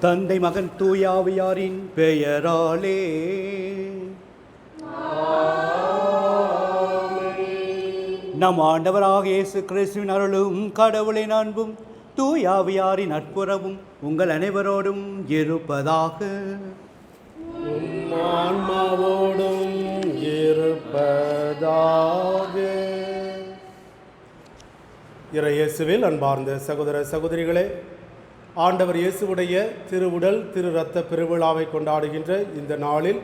தந்தை மகன் தூயாவியாரின் பெயராலே. நம் ஆண்டவராக இயேசு கிறிஸ்துவின் அருளும் கடவுளின் அன்பும் தூயாவியாரின் நட்புறவும் உங்கள் அனைவரோடும் இருப்பதாக. ஆன்மாவோடும் இருப்பதாக. இயேசுவில் அன்பார்ந்த சகோதர சகோதரிகளே, ஆண்டவர் இயேசுவுடைய திருவுடல் திரு இரத்த பெருவிழாவை கொண்டாடுகின்ற இந்த நாளில்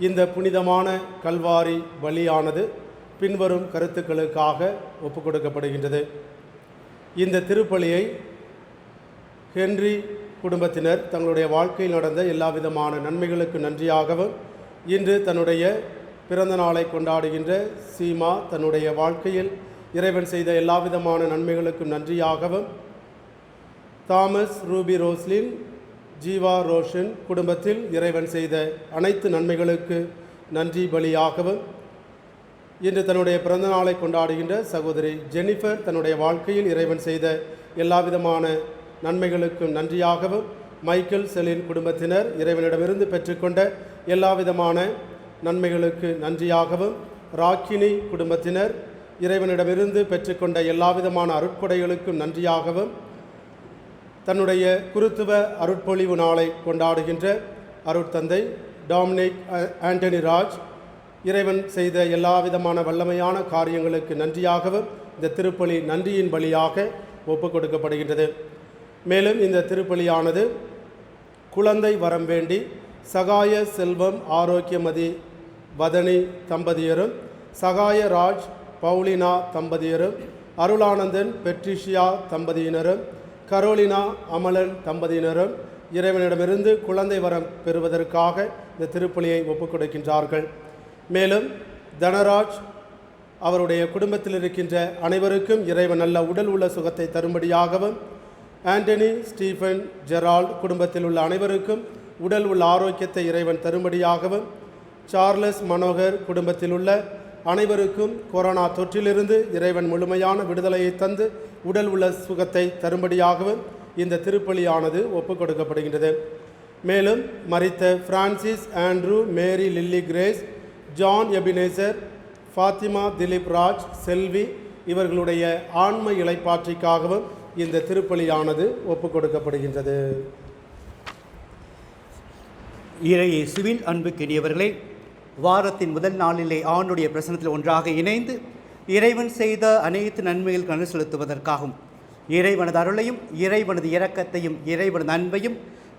இந்த புனிதமான கல்வாரி பலியானது பின்வரும் கருத்துக்களுக்காக ஒப்புக் கொடுக்கப்படுகின்றது. இந்த திருப்பலியை ஹென்றி குடும்பத்தினர் தங்களுடைய வாழ்க்கையில் நடந்த எல்லா விதமான நன்மைகளுக்கு நன்றியாகவும், இன்று தன்னுடைய பிறந்த நாளை கொண்டாடுகின்ற சீமா தன்னுடைய வாழ்க்கையில் இறைவன் செய்த எல்லா விதமான நன்மைகளுக்கும் நன்றியாகவும், Thomas Ruby Roslin Jeeva Roshan குடும்பத்தில் இறைவன் செய்த அனைத்து நன்மைகளுக்கு நன்றி பலியாகவும், இன்று தன்னுடைய பிறந்த நாளை கொண்டாடுகின்ற சகோதரி ஜெனிஃபர் தன்னுடைய வாழ்க்கையில் இறைவன் செய்த எல்லா விதமான நன்மைகளுக்கும் நன்றியாகவும், மைக்கேல் செலின் குடும்பத்தினர் இறைவனிடமிருந்து பெற்றுக்கொண்ட எல்லா விதமான நன்மைகளுக்கு நன்றியாகவும், ராக்கினி குடும்பத்தினர் இறைவனிடமிருந்து பெற்றுக்கொண்ட எல்லா விதமான அருட்கொடைகளுக்கும் நன்றியாகவும், தன்னுடைய குருத்துவ அருட்பொழிவு நாளை கொண்டாடுகின்ற அருட்தந்தை டாமினிக் ஆண்டனி ராஜ் இறைவன் செய்த எல்லா விதமான வல்லமையான காரியங்களுக்கு நன்றியாகவும் இந்த திருப்பலி நன்றியின் பலியாக ஒப்புக் கொடுக்கப்படுகின்றது. மேலும் இந்த திருப்பலியானது குழந்தை வரம் வேண்டி சகாய செல்வம் ஆரோக்கியமதி வதனி தம்பதியரும், சகாய Raj Paulina தம்பதியரும், Arulanandan Patricia தம்பதியினரும், Carolina அமலன் தம்பதியினரும் இறைவனிடமிருந்து குழந்தை வரம் பெறுவதற்காக இந்த திருப்பலியை ஒப்புக் கொடுக்கின்றார்கள். மேலும் தனராஜ் அவருடைய குடும்பத்தில் இருக்கின்ற அனைவருக்கும் இறைவன் நல்ல உடல் உள்ள சுகத்தை தரும்படியாகவும், ஆண்டனி ஸ்டீஃபன் ஜெரால்ட் குடும்பத்தில் உள்ள அனைவருக்கும் உடல் உள்ள ஆரோக்கியத்தை இறைவன் தரும்படியாகவும், சார்லஸ் மனோகர் குடும்பத்தில் உள்ள அனைவருக்கும் கொரோனா தொற்றிலிருந்து இறைவன் முழுமையான விடுதலையை தந்து உடல் உள்ள சுகத்தை தரும்படியாகவும் இந்த திருப்பலியானது ஒப்புக் கொடுக்கப்படுகின்றது. மேலும் மரித்த Francis Andrew, Mary Lily Grace, John Ebenezer, Fathima Dileep Raj, Selvi இவர்களுடைய ஆன்ம இளைப்பாற்றிக்காகவும் இந்த திருப்பலியானது ஒப்புக் கொடுக்கப்படுகின்றது. இறையேசுவில் அன்புக்கினியவர்களே, வாரத்தின் முதல் நாளிலே ஆண்டுடைய பிரசனத்தில் ஒன்றாக இணைந்து இறைவன் செய்த அனைத்து நன்மைகள் கண்டு செலுத்துவதற்காகவும், இறைவனது அருளையும் இறைவனது இரக்கத்தையும் இறைவனது அன்பையும்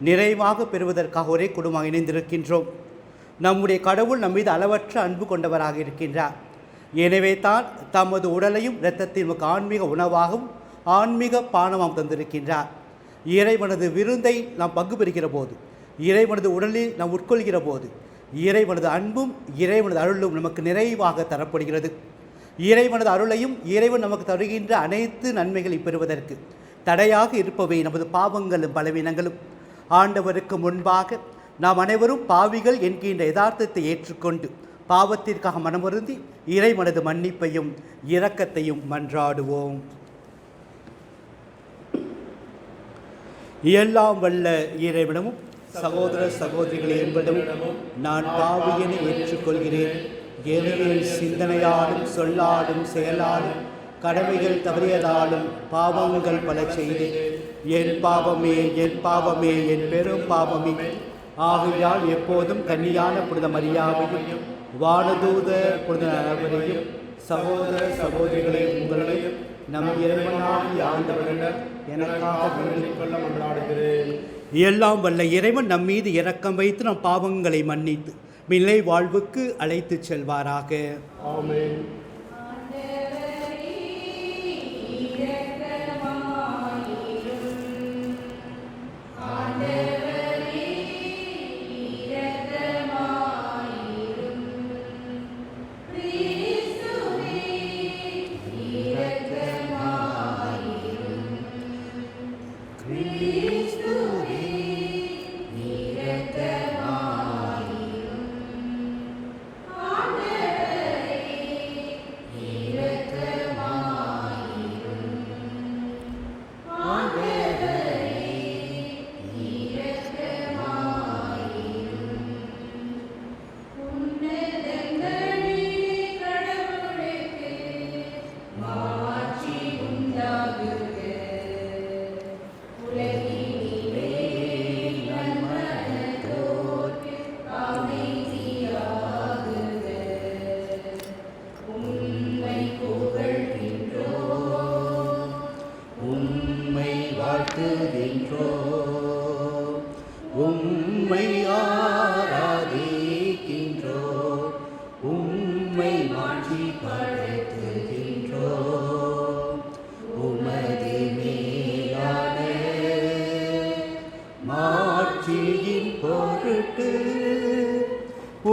நிறைவாக பெறுவதற்காக ஒரே குடும்பமாக இணைந்திருக்கின்றோம். நம்முடைய கடவுள் நம் மீது அளவற்ற அன்பு கொண்டவராக இருக்கின்றார். எனவே தான் தமது உடலையும் இரத்தத்தையும் நமக்கு ஆன்மீக உணவாகவும் ஆன்மீக பானமாகவும் தந்திருக்கின்றார். இறைவனது விருந்தை நாம் பங்கு பெறுகிற போது, இறைவனது உடலில் நாம் உட்கொள்கிற போது, இறைவனது அன்பும் இறைவனது அருளும் நமக்கு நிறைவாக தரப்படுகிறது. இறைவனது அருளையும் இறைவன் நமக்கு தருகின்ற அனைத்து நன்மைகளை பெறுவதற்கு தடையாக இருப்பவை நமது பாவங்களும் பலவீனங்களும். ஆண்டவருக்கு முன்பாக நாம் அனைவரும் பாவிகள் என்கின்ற யதார்த்தத்தை ஏற்றுக்கொண்டு பாவத்திற்காக மனமருந்தி இறைவனது மன்னிப்பையும் இரக்கத்தையும் மன்றாடுவோம். எல்லாம் வல்ல இறைவனமும் சகோதர சகோதரிகளை என்பதும் நான் பாவியனை ஏற்றுக்கொள்கிறேன். என் சிந்தனையாலும் சொல்லாலும் செயலாலும் கடமைகள் தவறியதாலும் பாவங்கள் பல செய்தேன். என் பாவமே என் பாவமே என் பெரும் பாவமே. ஆகையால் எப்போதும் கன்னியான புனித மரியாதையும் வானதூத புனித அவரையும் சகோதர சகோதரிகளை உங்களையும் நம் இறைவனாகிய ஆண்டவரிடம் எனக்காக வேண்டிக் கொள்ள மன்றாடுகிறேன். எல்லாம் வல்ல இறைவன் நம் மீது இரக்கம் வைத்து நம் பாவங்களை மன்னித்து மில்லை வாழ்வுக்கு அழைத்து செல்வாராக. ஆமென்.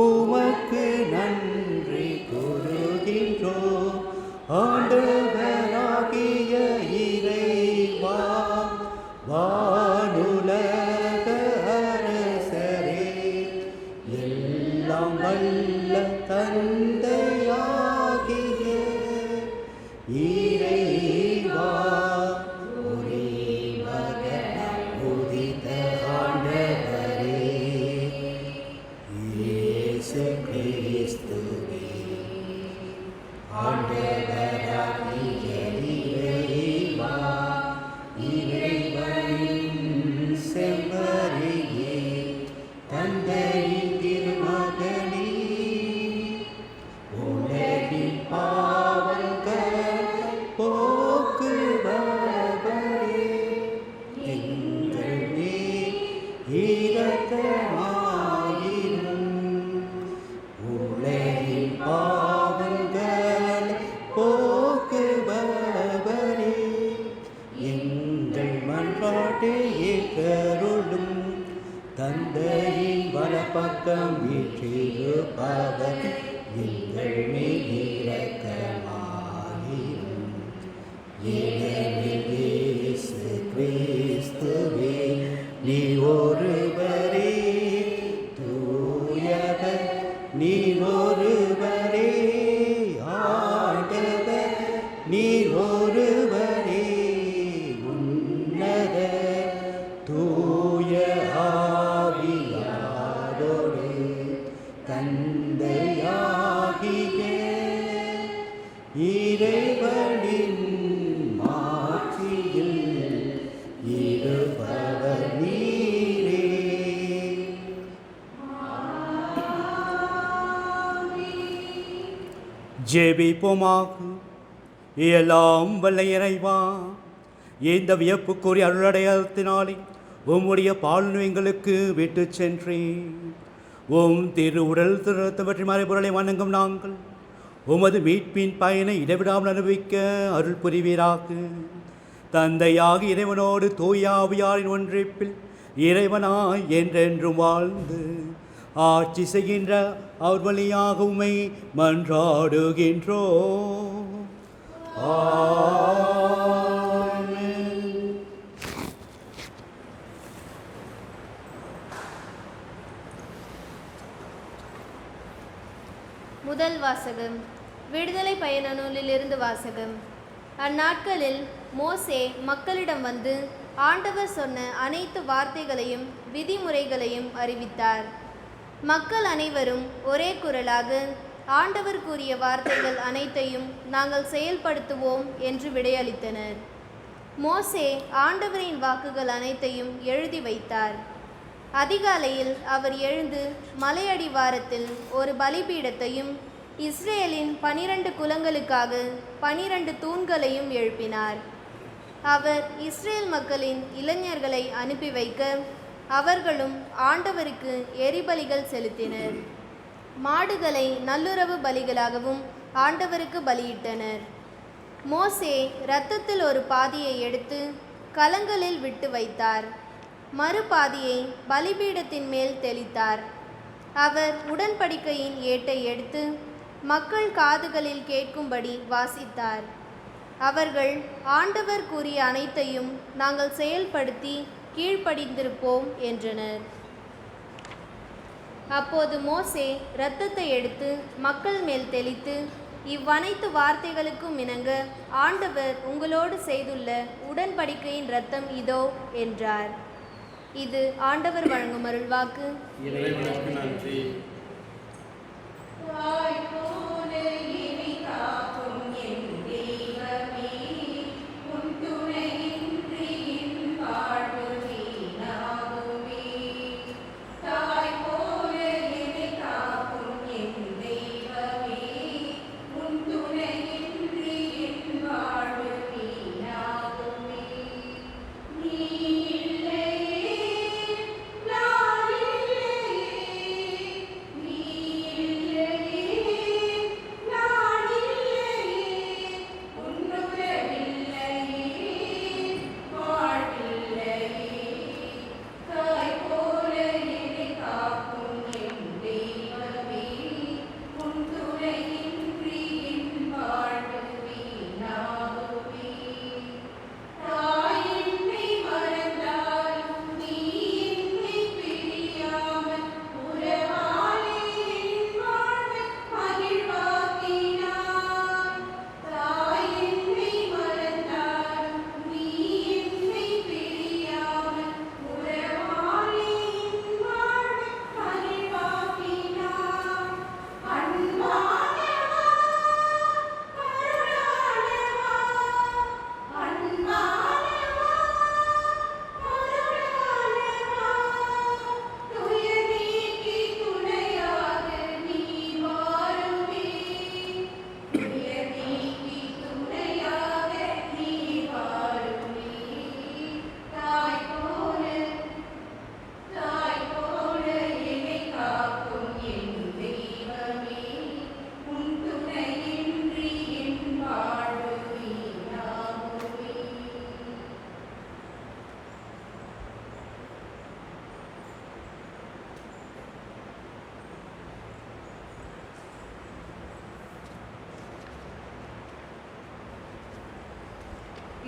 உமக்கு நன்றி கூறுகின்றோம். ஆண்டவராகிய இறைவா, வானுலக அரசரே, எல்லாம் வல்ல தந்தையாகிய இறைவா, ஒரே மகன் உதித்த ஆண்டவரே, இயேசு கிறிஸ்துவே, ஆண்டவராகிய இறைவா, இறைவனின் செம்மறியே, தந்தையின் திருமகனே, உலகின் பாவங்கள் போக்குபவரே, எங்கள் மேல் இரக்கமாயிரும். உலகின் பாவங்கள் போக்குபவரே, எங்கள் மன்றாட்டை ஏற்றருளும். தந்தையின் வலப்பக்கம் வீற்றிருப்பவர் எங்கள் மேல் இரக்கமாயிரும். ஏனெனில் இயேசு கிறிஸ்துவே, நீ ஒருவரே தூயவர், நீ ஒருவரே ஆண்டவர், நீ ஒருவரே உன்னத, தூய ஆவியாரோடு தந்தையாகிய இறைவனின் மாட்சியில் இருப்பவர் நீரே. ஜெபிப்போமாக. எல்லாம் வல்ல இறைவா, இந்த வியப்புக்குரிய அருளடையாளத்தினாலே உம்முடைய பால்னு எங்களுக்கு விட்டு சென்றேன். உம் திரு உடல் திருத்தவற்றி மறைபொருளை வணங்கும் நாங்கள் உமது மீட்பின் பயனை இடைவிடாமல் அனுபவிக்க அருள் புரிவீராக. தந்தையாக இறைவனோடு தூயாவியாரின் ஒன்றிப்பில் இறைவனாய் என்றென்றும் வாழ்ந்து ஆட்சி செய்கின்ற அவர் வழியாக உம்மை மன்றாடுகின்றோம். ஆமென். முதல் வாசகம். விடுதலை பயண நூலிலிருந்து வாசகம். அந்நாட்களில் மோசே மக்களிடம் வந்து ஆண்டவர் சொன்ன அனைத்து வார்த்தைகளையும் விதிமுறைகளையும் அறிவித்தார். மக்கள் அனைவரும் ஒரே குரலாக ஆண்டவர் கூறிய வார்த்தைகள் அனைத்தையும் நாங்கள் செயல்படுத்துவோம் என்று விடையளித்தனர். மோசே ஆண்டவரின் வாக்குகள் அனைத்தையும் எழுதி வைத்தார். அதிகாலையில் அவர் எழுந்து மலையடிவாரத்தில் ஒரு பலிபீடத்தையும் இஸ்ரேலின் 12 குலங்களுக்காக 12 தூண்களையும் எழுப்பினார். அவர் இஸ்ரேல் மக்களின் இளைஞர்களை அனுப்பி வைக்க அவர்களும் ஆண்டவருக்கு எரிபலிகள் செலுத்தினர். மாடுகளை நல்லுறவு பலிகளாகவும் ஆண்டவருக்கு பலியிட்டனர். மோசே இரத்தத்தில் ஒரு பாதியை எடுத்து கலங்களில் விட்டு வைத்தார். மறுபாதியை பலிபீடத்தின் மேல் தெளித்தார். அவர் உடன்படிக்கையின் ஏட்டை எடுத்து மக்கள் காதுகளில் கேட்கும்படி வாசித்தார். அவர்கள் ஆண்டவர் கூறிய அனைத்தையும் நாங்கள் செயல்படுத்தி கீழ்ப்படிந்திருப்போம் என்றனர். அப்போது மோசே இரத்தத்தை எடுத்து மக்கள் மேல் தெளித்து, இவ்வனைத்து வார்த்தைகளுக்கும் இணங்க ஆண்டவர் உங்களோடு செய்துள்ள உடன்படிக்கையின் இரத்தம் இதோ என்றார். இது ஆண்டவர் வழங்கும் அருள்வாக்கு. இறைவனுக்கு நன்றி.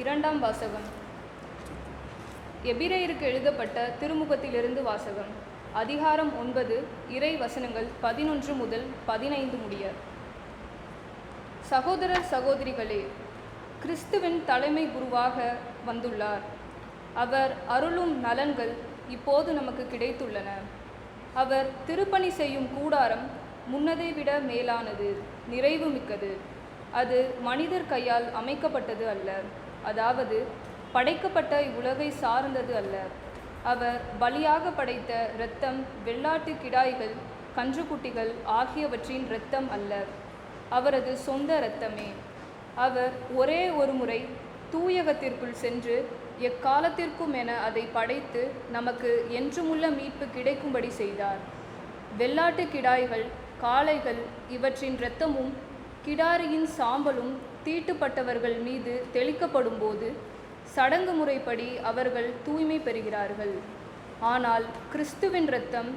இரண்டாம் வாசகம். எபிரேயருக்கு எழுதப்பட்ட திருமுகத்திலிருந்து வாசகம். அதிகாரம் 9, இறை வசனங்கள் 11 முதல் 15 முடிய. சகோதரர் சகோதரிகளே, கிறிஸ்துவின் தலைமை குருவாக வந்துள்ளார். அவர் அருளும் நலன்கள் இப்போது நமக்கு கிடைத்துள்ளன. அவர் திருப்பணி செய்யும் கூடாரம் முன்னதை விட மேலானது, நிறைவு மிக்கது. அது மனிதர் கையால் அமைக்கப்பட்டது அல்ல, அதாவது படைக்கப்பட்ட இவ்வுலகை சார்ந்தது அல்ல. அவர் பலியாக படைத்த இரத்தம் வெள்ளாட்டு கிடாய்கள், கன்றுக்குட்டிகள் ஆகியவற்றின் இரத்தம் அல்ல, அவரது சொந்த இரத்தமே. அவர் ஒரே ஒரு முறை தூயகத்திற்குள் சென்று எக்காலத்திற்கும் என அதை படைத்து நமக்கு என்றுமுள்ள மீட்பு கிடைக்கும்படி செய்தார். வெள்ளாட்டு கிடாய்கள், காளைகள் இவற்றின் இரத்தமும் கிடாரியின் சாம்பலும் தீட்டுப்பட்டவர்கள் மீது தெளிக்கப்படும் போது சடங்கு முறைப்படி அவர்கள் தூய்மை பெறுகிறார்கள். ஆனால் கிறிஸ்துவின் இரத்தம்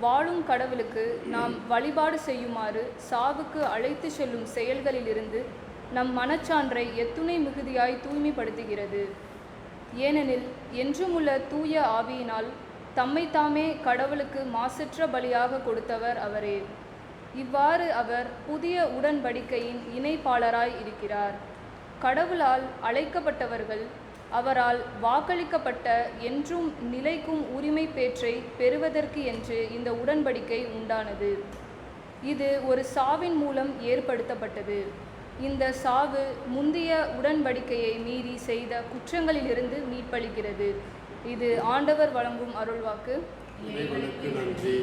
வாழும் கடவுளுக்கு நாம் வழிபாடு செய்யுமாறு சாவுக்கு அழைத்து செல்லும் செயல்களிலிருந்து நம் மனச்சான்றை எத்துணை மிகுதியாய் தூய்மைப்படுத்துகிறது. ஏனெனில் என்றுமுள்ள தூய ஆவியினால் தம்மைத்தாமே கடவுளுக்கு மாசற்ற பலியாக கொடுத்தவர் அவரே. இவ்வாறு அவர் புதிய உடன்படிக்கையின் இணைப்பாளராய் இருக்கிறார். கடவுளால் அழைக்கப்பட்டவர்கள் அவரால் வாக்களிக்கப்பட்ட என்றும் நிலைக்கும் உரிமை பேற்றை பெறுவதற்கு என்று இந்த உடன்படிக்கை உண்டானது. இது ஒரு சாவின் மூலம் ஏற்படுத்தப்பட்டது. இந்த சாவு முந்தைய உடன்படிக்கையை மீறி செய்த குற்றங்களிலிருந்து மீட்பளிக்கிறது. இது ஆண்டவர் வழங்கும் அருள்வாக்கு. இறைவனுக்கு நன்றி.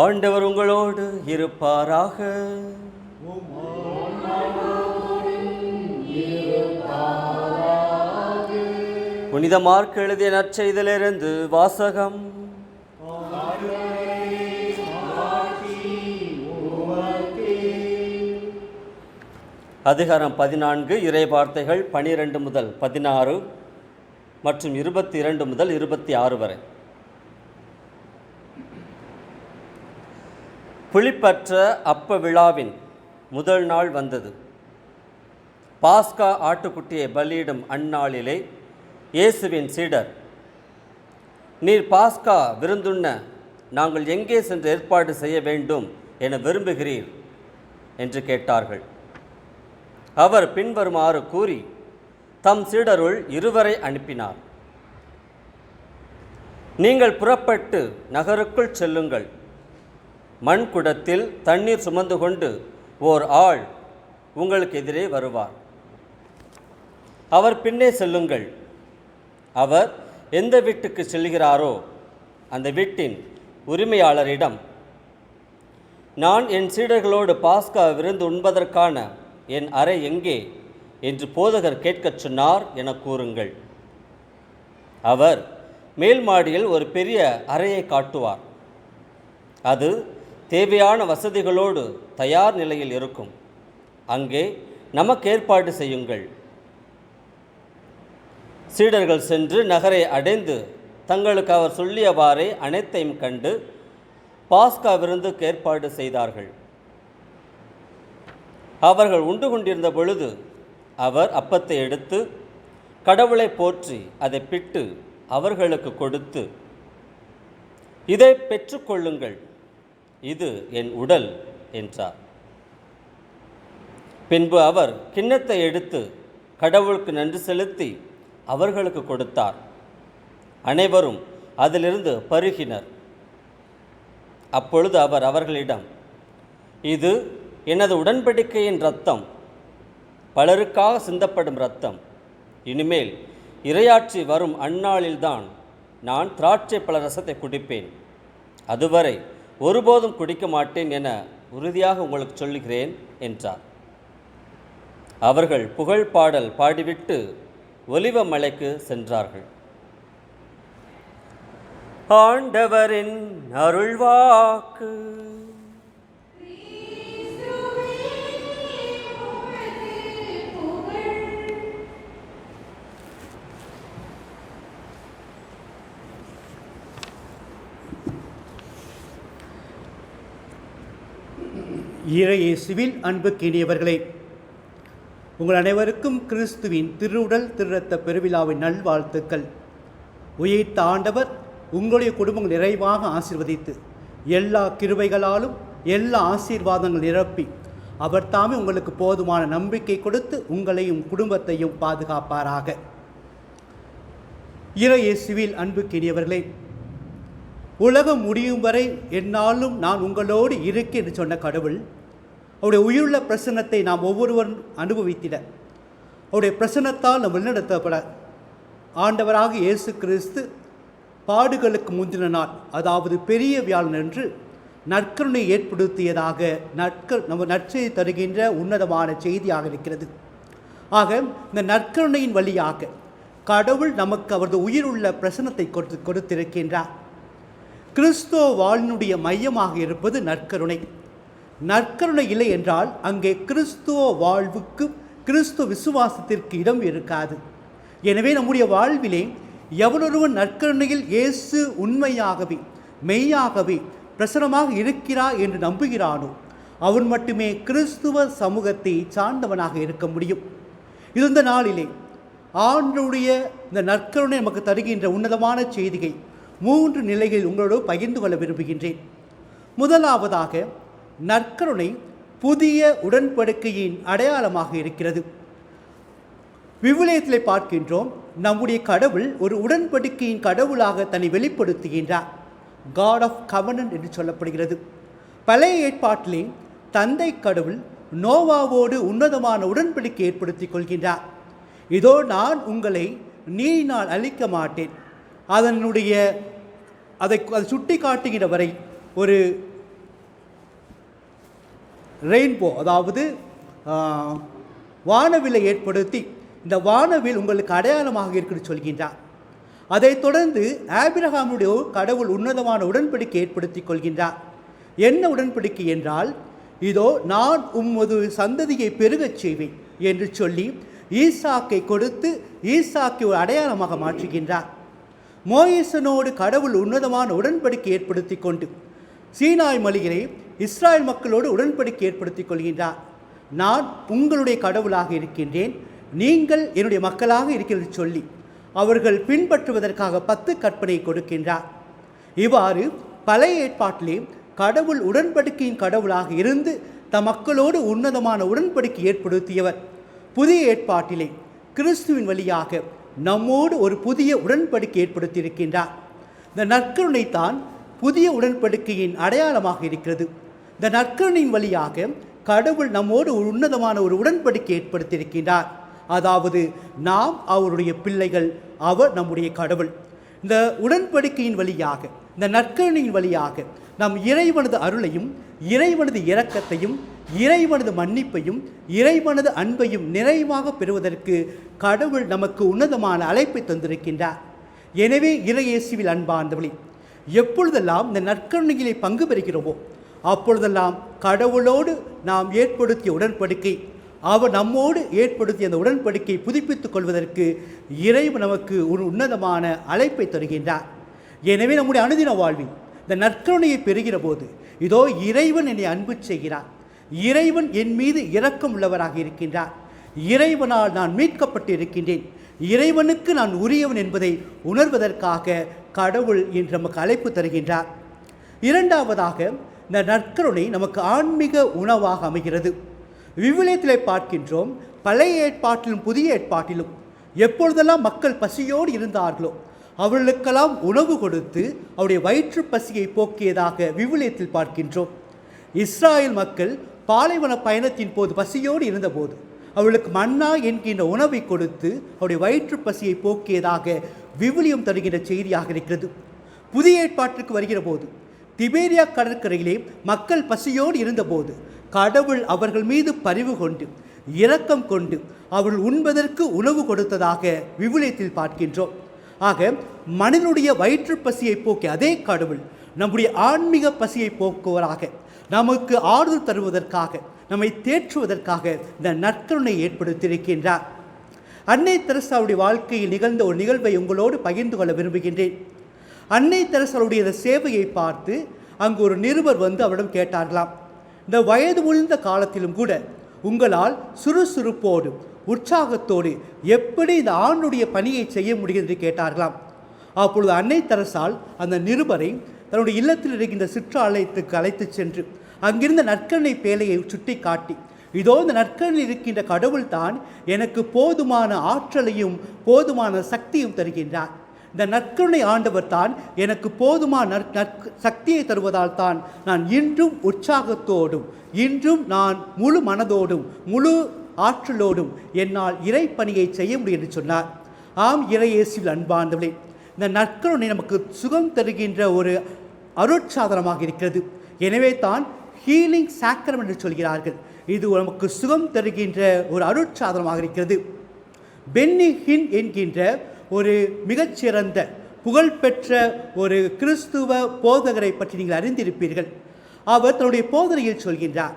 ஆண்டவர் உங்களோடு இருப்பாராக. புனித மார்க் எழுதிய நற்செய்தியிலிருந்து வாசகம். அதிகாரம் 14, இறை வார்த்தைகள் 12 முதல் 16 மற்றும் 22 முதல் 26 வரை. புளிப்பற்ற அப்ப விழாவின் முதல் நாள் வந்தது. பாஸ்கா ஆட்டுக்குட்டியை பலியிடும் அந்நாளிலே இயேசுவின் சீடர், நீர் பாஸ்கா விருந்துண்ண நாங்கள் எங்கே சென்று ஏற்பாடு செய்ய வேண்டும் என விரும்புகிறீர் என்று கேட்டார்கள். அவர் பின்வருமாறு கூறி தம் சீடருள் 2 அனுப்பினார். நீங்கள் புறப்பட்டு நகருக்குள் செல்லுங்கள். மண் குடத்தில் தண்ணீர் சுமந்து கொண்டு ஓர் ஆள் உங்களுக்கு எதிரே வருவார். அவர் பின்னே செல்லுங்கள். அவர் எந்த வீட்டுக்கு செல்கிறாரோ அந்த வீட்டின் உரிமையாளரிடம், நான் என் சீடர்களோடு பாஸ்கா விருந்து உண்பதற்கான என் அறை எங்கே என்று போதகர் கேட்கச் சொன்னார் என கூறுங்கள். அவர் மேல் மாடியில் ஒரு பெரிய அறையை காட்டுவார். அது தேவையான வசதிகளோடு தயார் நிலையில் இருக்கும். அங்கே நமக்கு ஏற்பாடு செய்யுங்கள். சீடர்கள் சென்று நகரை அடைந்து தங்களுக்கு அவர் சொல்லியவாறே அனைத்தையும் கண்டு பாஸ்கா விருந்துக்கு ஏற்பாடு செய்தார்கள். அவர்கள் உண்டு கொண்டிருந்த பொழுது அவர் அப்பத்தை எடுத்து கடவுளை போற்றி அதை பிட்டு அவர்களுக்கு கொடுத்து, இதை பெற்றுக்கொள்ளுங்கள், இது என் உடல் என்றார். பின்பு அவர் கிண்ணத்தை எடுத்து கடவுளுக்கு நன்றி செலுத்தி அவர்களுக்கு கொடுத்தார். அனைவரும் அதிலிருந்து பருகினர். அப்பொழுது அவர் அவர்களிடம், இது எனது உடன்படிக்கையின் இரத்தம், பலருக்காக சிந்தப்படும் இரத்தம். இனிமேல் இறையாட்சி வரும் அந்நாளில்தான் நான் திராட்சை பழ ரசத்தை குடிப்பேன், அதுவரை ஒருபோதும் குடிக்க மாட்டேன் என உறுதியாக உங்களுக்கு சொல்லுகிறேன் என்றார். அவர்கள் புகழ் பாடல் பாடிவிட்டு ஒலிவ மலைக்கு சென்றார்கள். ஆண்டவரின் அருள்வாக்கு. இறையேசுவில் அன்புக்கினியவர்களே, உங்கள் அனைவருக்கும் கிறிஸ்துவின் திருவுடல் திருரத்த பெருவிழாவின் நல்வாழ்த்துக்கள். உயிர்த்த ஆண்டவர் உங்களுடைய குடும்பங்கள் நிறைவாக ஆசீர்வதித்து எல்லா கிருபைகளாலும் எல்லா ஆசீர்வாதங்கள் நிரப்பி அவர் தாமே உங்களுக்கு போதுமான நம்பிக்கை கொடுத்து உங்களையும் குடும்பத்தையும் பாதுகாப்பாராக. இறையேசுவில் அன்புக்கினியவர்களே, உலகம் முடியும் வரை என்னாலும் நான் உங்களோடு இருக்கேன் என்று சொன்ன கடவுள் அவருடைய உயிருள்ள பிரசன்னத்தை நாம் ஒவ்வொருவரும் அனுபவித்திட, அவருடைய பிரசன்னத்தால் நாம் வழிநடத்தப்பட ஆண்டவராக இயேசு கிறிஸ்து பாடுகளுக்கு முந்தின நாள், அதாவது பெரிய வியாழன் என்று நற்கருணை ஏற்படுத்தியதாக நம்ம நற்செய்தி தருகின்ற உன்னதமான செய்தியாக இருக்கிறது. ஆக இந்த நற்கருணையின் வழியாக கடவுள் நமக்கு அவரது உயிருள்ள பிரசன்னத்தை கொடுத்திருக்கின்றார். கிறிஸ்துவ வாழ்வினுடைய மையமாக இருப்பது நற்கருணை. நற்கருணை இல்லை என்றால் அங்கே கிறிஸ்துவ வாழ்வுக்கு, கிறிஸ்துவ விசுவாசத்திற்கு இடம் இருக்காது. எனவே நம்முடைய வாழ்விலே எவனொருவன் நற்கருணையில் இயேசு உண்மையாகவே மெய்யாகவே பிரசனமாக இருக்கிறார் என்று நம்புகிறானோ அவன் மட்டுமே கிறிஸ்துவ சமூகத்தை சார்ந்தவனாக இருக்க முடியும். இது இந்த நாளிலே ஆண்டவருடைய இந்த நற்கருணை நமக்கு தருகின்ற உன்னதமான செய்தியை 3 நிலைகளில் உங்களோடு பகிர்ந்து கொள்ள விரும்புகின்றேன். முதலாவதாக, நற்கருணை புதிய உடன்படிக்கையின் அடையாளமாக இருக்கிறது. விவிலியத்திலே பார்க்கின்றோம், நம்முடைய கடவுள் ஒரு உடன்படிக்கையின் கடவுளாக தன்னை வெளிப்படுத்துகின்றார். காட் ஆஃப் கவர்னன்ட் என்று சொல்லப்படுகிறது. பழைய ஏற்பாட்டிலே தந்தை கடவுள் நோவாவோடு உன்னதமான உடன்படிக்கை ஏற்படுத்திக் கொள்கின்றார். இதோ நான் உங்களை நீரினால் அழிக்க மாட்டேன். அதை சுட்டி காட்டுகிற வரை ஒரு ரெயின்போ, அதாவது வானவிலை ஏற்படுத்தி இந்த வானவில் உங்களுக்கு அடையாளமாக இருக்குன்னு சொல்கின்றார். அதைத் தொடர்ந்து ஆபிரகாமுடைய கடவுள் உன்னதமான உடன்படிக்கை ஏற்படுத்தி கொள்கின்றார். என்ன உடன்படிக்கை என்றால், இதோ நான் உமது சந்ததியை பெருகச் செய்வேன் என்று சொல்லி ஈசாக்கை கொடுத்து ஈசாக்கை ஒரு அடையாளமாக மாற்றுகின்றார். மோசேயோடு கடவுள் உன்னதமான உடன்படிக்கை ஏற்படுத்தி கொண்டு சீனாய் மலையிலே இஸ்ராயல் மக்களோடு உடன்படிக்கை ஏற்படுத்தி கொள்கின்றார். நான் உங்களுடைய கடவுளாக இருக்கின்றேன், நீங்கள் என்னுடைய மக்களாக இருக்கிறது சொல்லி அவர்கள் பின்பற்றுவதற்காக 10 கற்பனை கொடுக்கின்றார். இவ்வாறு பழைய ஏற்பாட்டிலே கடவுள் உடன்படிக்கையின் கடவுளாக இருந்து தம் மக்களோடு உன்னதமான உடன்படிக்கை ஏற்படுத்தியவர். புதிய ஏற்பாட்டிலே கிறிஸ்துவின் வழியாக நம்மோடு ஒரு புதிய உடன்படிக்கை ஏற்படுத்தியிருக்கின்றார். இந்த நற்கருணை தான் புதிய உடன்படிக்கையின் அடையாளமாக இருக்கிறது. இந்த நற்கருணையின் வழியாக கடவுள் நம்மோடு ஒரு உன்னதமான ஒரு உடன்படிக்கை ஏற்படுத்தியிருக்கின்றார். அதாவது நாம் அவருடைய பிள்ளைகள், அவர் நம்முடைய கடவுள். இந்த உடன்படிக்கையின் வழியாக, இந்த நற்கருணையின் வழியாக நாம் இறைவனது அருளையும் இறைவனது இரக்கத்தையும் இறைவனது மன்னிப்பையும் இறைவனது அன்பையும் நிறைவாக பெறுவதற்கு கடவுள் நமக்கு உன்னதமான அழைப்பை தந்திருக்கின்றார். எனவே இறையேசுவில் அன்பார்ந்தவர்களே, எப்பொழுதெல்லாம் இந்த நற்கருணைகளை பங்கு பெறுகிறோமோ அப்பொழுதெல்லாம் கடவுளோடு நாம் ஏற்படுத்திய உடன்படிக்கை, அவர் நம்மோடு ஏற்படுத்திய அந்த உடன்படிக்கை புதுப்பித்துக் கொள்வதற்கு இறைவன் நமக்கு ஒரு உன்னதமான அழைப்பை தருகின்றார். எனவே நம்முடைய அனுதின வாழ்வில் இந்த நற்கருணையை பெறுகிற போது, இதோ இறைவன் என்னை அன்பு செய்கிறார், இறைவன் என் மீது இரக்கம் உள்ளவராக இருக்கின்றார், இறைவனால் நான் மீட்கப்பட்டு இருக்கின்றேன், இறைவனுக்கு நான் உரியவன் என்பதை உணர்வதற்காக கடவுள் இன்று நமக்கு அழைப்பு தருகின்றார். இரண்டாவதாக, இந்த நற்கருணை நமக்கு ஆன்மீக உணவாக அமைகிறது. விவிலியத்திலே பார்க்கின்றோம், பழைய ஏற்பாட்டிலும் புதிய ஏற்பாட்டிலும் எப்பொழுதெல்லாம் மக்கள் பசியோடு இருந்தார்களோ அவர்களுக்கெல்லாம் உணவு கொடுத்து அவருடைய வயிற்று பசியை போக்கியதாக விவிலியத்தில் பார்க்கின்றோம். இஸ்ராயல் மக்கள் பாலைவன பயணத்தின் போது பசியோடு இருந்தபோது அவர்களுக்கு மன்னா என்கின்ற உணவை கொடுத்து அவருடைய வயிற்று பசியை போக்கியதாக விவிலியம் தருகின்ற செய்தியாக இருக்கிறது. புதிய ஏற்பாட்டிற்கு வருகிற போது திபேரியா கடற்கரையிலே மக்கள் பசியோடு இருந்தபோது கடவுள் அவர்கள் மீது பரிவு கொண்டு இரக்கம் கொண்டு அவர்கள் உண்பதற்கு உணவு கொடுத்ததாக விவிலியத்தில் பார்க்கின்றோம். ஆக மனிதனுடைய வயிற்று பசியை போக்கிய அதே கடவுள் நம்முடைய ஆன்மீக பசியை போக்குவராக, நமக்கு ஆறுதல் தருவதற்காக, நம்மை தேற்றுவதற்காக இந்த நற்கருணை ஏற்படுத்தியிருக்கின்றார். அன்னை தெரசாவுடைய வாழ்க்கையில் நிகழ்ந்த ஒரு நிகழ்வை உங்களோடு பகிர்ந்து கொள்ள விரும்புகின்றேன். அன்னை தெரசாவுடைய இந்த சேவையை பார்த்து அங்கு ஒரு நிருபர் வந்து அவரிடம் கேட்டார்களாம், இந்த வயது முழுந்த காலத்திலும் கூட உங்களால் சுறுசுறுப்போடு உற்சாகத்தோடு எப்படி இந்த ஆண்டுடைய பணியை செய்ய முடியும் என்று கேட்டார்களாம். அப்பொழுது அன்னை தெரசால் அந்த நிருபரை தன்னுடைய இல்லத்தில் இருக்கின்ற சிற்றாலயத்துக்கு அழைத்து சென்று அங்கிருந்த நற்கருணை பேழையை சுட்டி காட்டி, இதோ இந்த நற்கருணையில் இருக்கின்ற கடவுள்தான் எனக்கு போதுமான ஆற்றலையும் போதுமான சக்தியும் தருகின்றார். இந்த நற்கருணை ஆண்டவர் தான் எனக்கு போதுமான சக்தியை தருவதால் தான் நான் இன்றும் உற்சாகத்தோடும் இன்றும் நான் முழு மனதோடும் முழு ஆற்றலோடும் என்னால் இறைப்பணியை செய்ய முடியும் என்று சொன்னார். ஆம், இறையேசுவில் அன்பார்ந்தவர்களே, இந்த நற்கருணை நமக்கு சுகம் தருகின்ற ஒரு அருட்சாதனமாக இருக்கிறது. எனவே தான் ஹீலிங் சாக்ரம் என்று சொல்கிறார்கள். இது நமக்கு சுகம் தருகின்ற ஒரு அருட்சாதனமாக இருக்கிறது. பென்னி ஹின் என்கின்ற ஒரு மிகச்சிறந்த புகழ்பெற்ற ஒரு கிறிஸ்துவ போதகரை பற்றி நீங்கள் அறிந்திருப்பீர்கள். அவர் தன்னுடைய போதனையில் சொல்கின்றார்,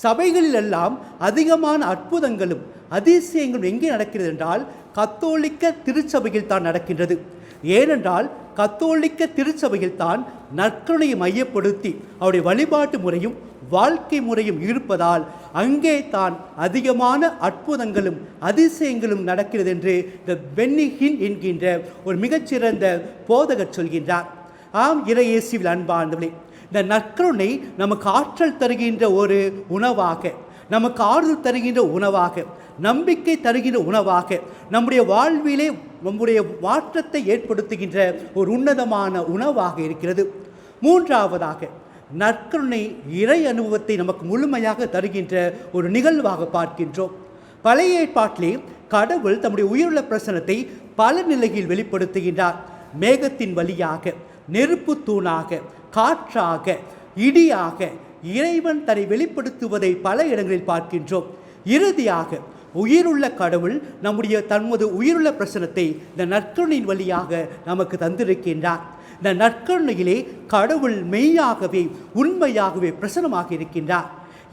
சபைகளிலெல்லாம் அதிகமான அற்புதங்களும் அதிசயங்களும் எங்கே நடக்கிறது என்றால் கத்தோலிக்க திருச்சபையில் தான் நடக்கின்றது. ஏனென்றால் கத்தோலிக்க திருச்சபையில் தான் நற்கருணையை மையப்படுத்தி அவருடைய வழிபாட்டு முறையும் வாழ்க்கை முறையும் இருப்பதால் அங்கே தான் அதிகமான அற்புதங்களும் அதிசயங்களும் நடக்கிறது என்று இந்த பென்னி ஹின் என்கின்ற ஒரு மிகச்சிறந்த போதகர் சொல்கின்றார். ஆம், இறையேசுவில் அன்பார்ந்தவர்களே, இந்த நற்கருணை நமக்கு ஆற்றல் தருகின்ற ஒரு உணவாக, நமக்கு ஆறுதல் தருகின்ற உணவாக, நம்பிக்கை தருகின்ற உணவாக, நம்முடைய வாழ்விலே நம்முடைய மாற்றத்தை ஏற்படுத்துகின்ற ஒரு உன்னதமான உணவாக இருக்கிறது. மூன்றாவதாக, நற்கருணை இறை அனுபவத்தை நமக்கு முழுமையாக தருகின்ற ஒரு நிகழ்வாக பார்க்கின்றோம். பழைய ஏற்பாட்டிலே கடவுள் தம்முடைய உயிருள்ள பிரசனத்தை பல நிலையில் வெளிப்படுத்துகின்றார். மேகத்தின் வழியாக, நெருப்பு தூணாக, காற்றாக, இடியாக இறைவன் தன்னை வெளிப்படுத்துவதை பல இடங்களில் பார்க்கின்றோம். இறுதியாக உயிருள்ள கடவுள் தமது உயிருள்ள பிரசனத்தை இந்த நற்கருணையின் வழியாக நமக்கு தந்திருக்கின்றார். இந்த நற்கருணையிலே கடவுள் மெய்யாகவே உண்மையாகவே பிரசனமாக இருக்கின்றார்.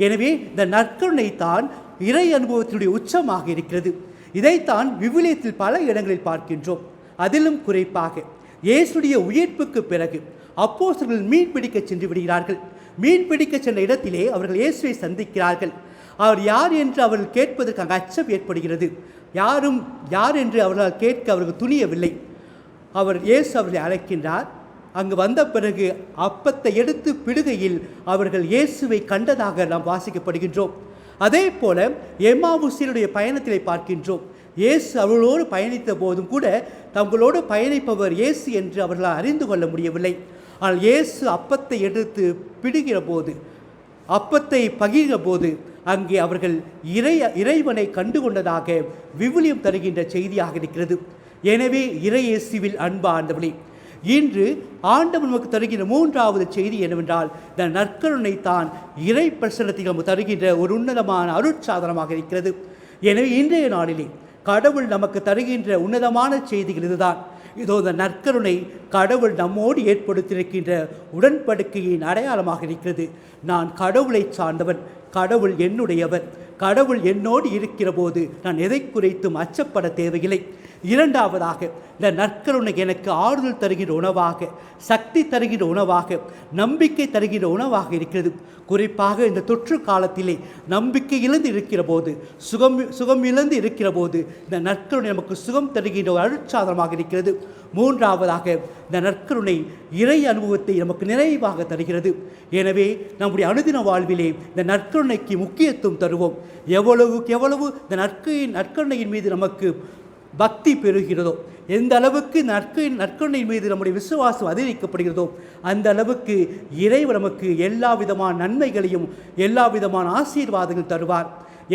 எனவே இந்த நற்கருணை தான் இறை அனுபவத்தினுடைய உச்சமாக இருக்கிறது. இதைத்தான் விவிலியத்தில் பல இடங்களில் பார்க்கின்றோம். அதிலும் குறிப்பாக இயேசுடைய உயிர்ப்புக்கு பிறகு அப்போஸ்தலர்கள் மீன் பிடிக்க சென்று விடுகிறார்கள். மீன் பிடிக்க சென்ற இடத்திலே அவர்கள் இயேசுவை சந்திக்கிறார்கள். அவர் யார் என்று அவர்கள் கேட்பதற்கு அங்கு அச்சம் ஏற்படுகிறது. யார் என்று அவர்களால் கேட்க அவர்கள் துணியவில்லை. இயேசு அவர்களை அழைக்கின்றார். அங்கு வந்த பிறகு அப்பத்தை எடுத்து பிடுகையில் அவர்கள் இயேசுவை கண்டதாக நாம் வாசிக்கப்படுகின்றோம். அதே போல எம்மாவுசியருடைய பயணத்திலே பார்க்கின்றோம். இயேசு அவர்களோடு பயணித்த போதும் கூட தங்களோடு பயணிப்பவர் இயேசு என்று அவர்களால் அறிந்து கொள்ள முடியவில்லை. ஆனால் இயேசு அப்பத்தை எடுத்து பிடுகிற போது, அப்பத்தை பகிர்கிற போது அங்கே அவர்கள் இறைவனை கண்டுகொண்டதாக விவிலியம் தருகின்ற செய்தியாக இருக்கிறது. எனவே இறையேசுவில் அன்பார்ந்தவர்களே, இன்று ஆண்டவர் நமக்கு தருகின்ற மூன்றாவது செய்தி என்னவென்றால், இந்த நற்கருணை தான் இறை பிரசன்னத்தை நமக்கு தருகின்ற ஒரு உன்னதமான அருட்சாதனமாக இருக்கிறது. எனவே இன்றைய நாளிலே கடவுள் நமக்கு தருகின்ற உன்னதமான செய்திகள் இதுதான். இதோ இந்த நற்கருணை கடவுள் நம்மோடு ஏற்படுத்தியிருக்கின்ற உடன்படிக்கையின் அடையாளமாக இருக்கிறது. நான் கடவுளை சார்ந்தவன், கடவுள் என்னுடையவர், கடவுள் என்னோடு இருக்கிற போது நான் எதை குறித்தும் அச்சப்பட தேவையில்லை. இரண்டாவதாக, இந்த நற்கருணை எனக்கு ஆறுதல் தருகின்ற உணவாக, சக்தி தருகின்ற உணவாக, நம்பிக்கை தருகின்ற உணவாக இருக்கிறது. குறிப்பாக இந்த தொற்று காலத்திலே நம்பிக்கை இழந்து இருக்கிற போது, சுகம் இழந்து இருக்கிற போது இந்த நற்கருணை நமக்கு சுகம் தருகின்ற ஒரு அருட்சாதனமாக இருக்கிறது. மூன்றாவதாக, இந்த நற்கருணை இறை அனுபவத்தை நமக்கு நிறைவாக தருகிறது. எனவே நம்முடைய அனுதின வாழ்விலே இந்த நற்கருணைக்கு முக்கியத்துவம் தருவோம். எவ்வளவுக்கு எவ்வளவு இந்த நற்கருணையின் மீது நமக்கு பக்தி பெறுகிறதோ, எந்த அளவுக்கு நற்கருணையின் மீது நம்முடைய விசுவாசம் அதிகரிக்கப்படுகிறதோ, அந்த அளவுக்கு இறைவன் நமக்கு எல்லா விதமான நன்மைகளையும் எல்லா விதமான ஆசீர்வாதங்கள் தருவார்.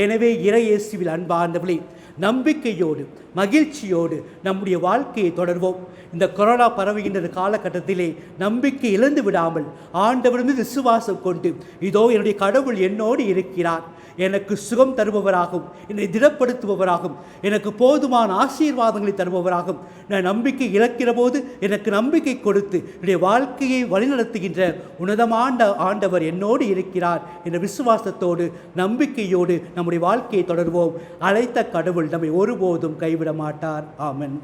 எனவே இறையேசுவில் அன்பார்ந்தவர்களே, நம்பிக்கையோடு மகிழ்ச்சியோடு நம்முடைய வாழ்க்கையை தொடர்வோம். இந்த கொரோனா பரவுகின்ற காலகட்டத்திலே நம்பிக்கை இழந்து விடாமல் ஆண்டவர் மீது விசுவாசம் கொண்டு, இதோ என்னுடைய கடவுள் என்னோடு இருக்கிறார், எனக்கு சுகம் தருபவராகும், என்னை திடப்படுத்துபவராகும், எனக்கு போதுமான ஆசீர்வாதங்களை தருபவராகும், நான் நம்பிக்கை இழக்கிற போது எனக்கு நம்பிக்கை கொடுத்து என்னுடைய வாழ்க்கையை வழிநடத்துகின்ற உன்னதமான ஆண்டவர் என்னோடு இருக்கிறார் என்ற விசுவாசத்தோடு நம்பிக்கையோடு நம்முடைய வாழ்க்கையை தொடர்வோம். அழைத்த கடவுள் நம்மை ஒருபோதும் கைவிட மாட்டார். ஆமென்.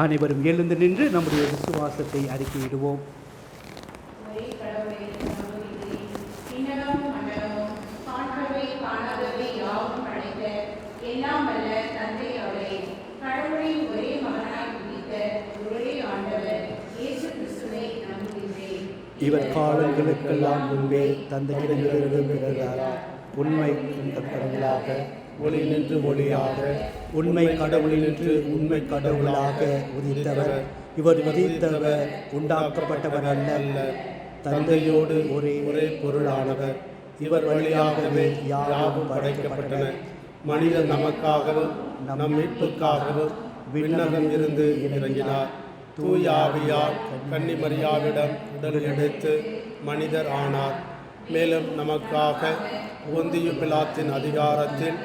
அனைவரும் எழுந்து நின்று நம்முடைய விசுவாசத்தை அறிக்கையிடுவோம். இவர் காலங்களுக்கெல்லாம் முன்பே தந்தையிடமிருந்து பிறந்தார். உண்மை கடவுளாக ஒளி நின்று ஒளியாக, உண்மை கடவுளினின்று உண்மை கடவுளாக உதித்தவர். இவர் உதித்தவர் உண்டாக்கப்பட்டவர் அல்ல, தந்தையோடு ஒரே பொருளானவர். இவர் வழியாகவே யாவும் படைக்கப்பட்டன. மனிதர் நமக்காகவும் நம் மீட்புக்காகவும் விண்ணகம் இருந்து இறங்கினார். தூய ஆவியால் கன்னி மரியாவிடம் உடல் எடுத்து மனிதர் ஆனார். மேலும் நமக்காக பொந்தியு பிலாத்தின் அதிகாரத்தில்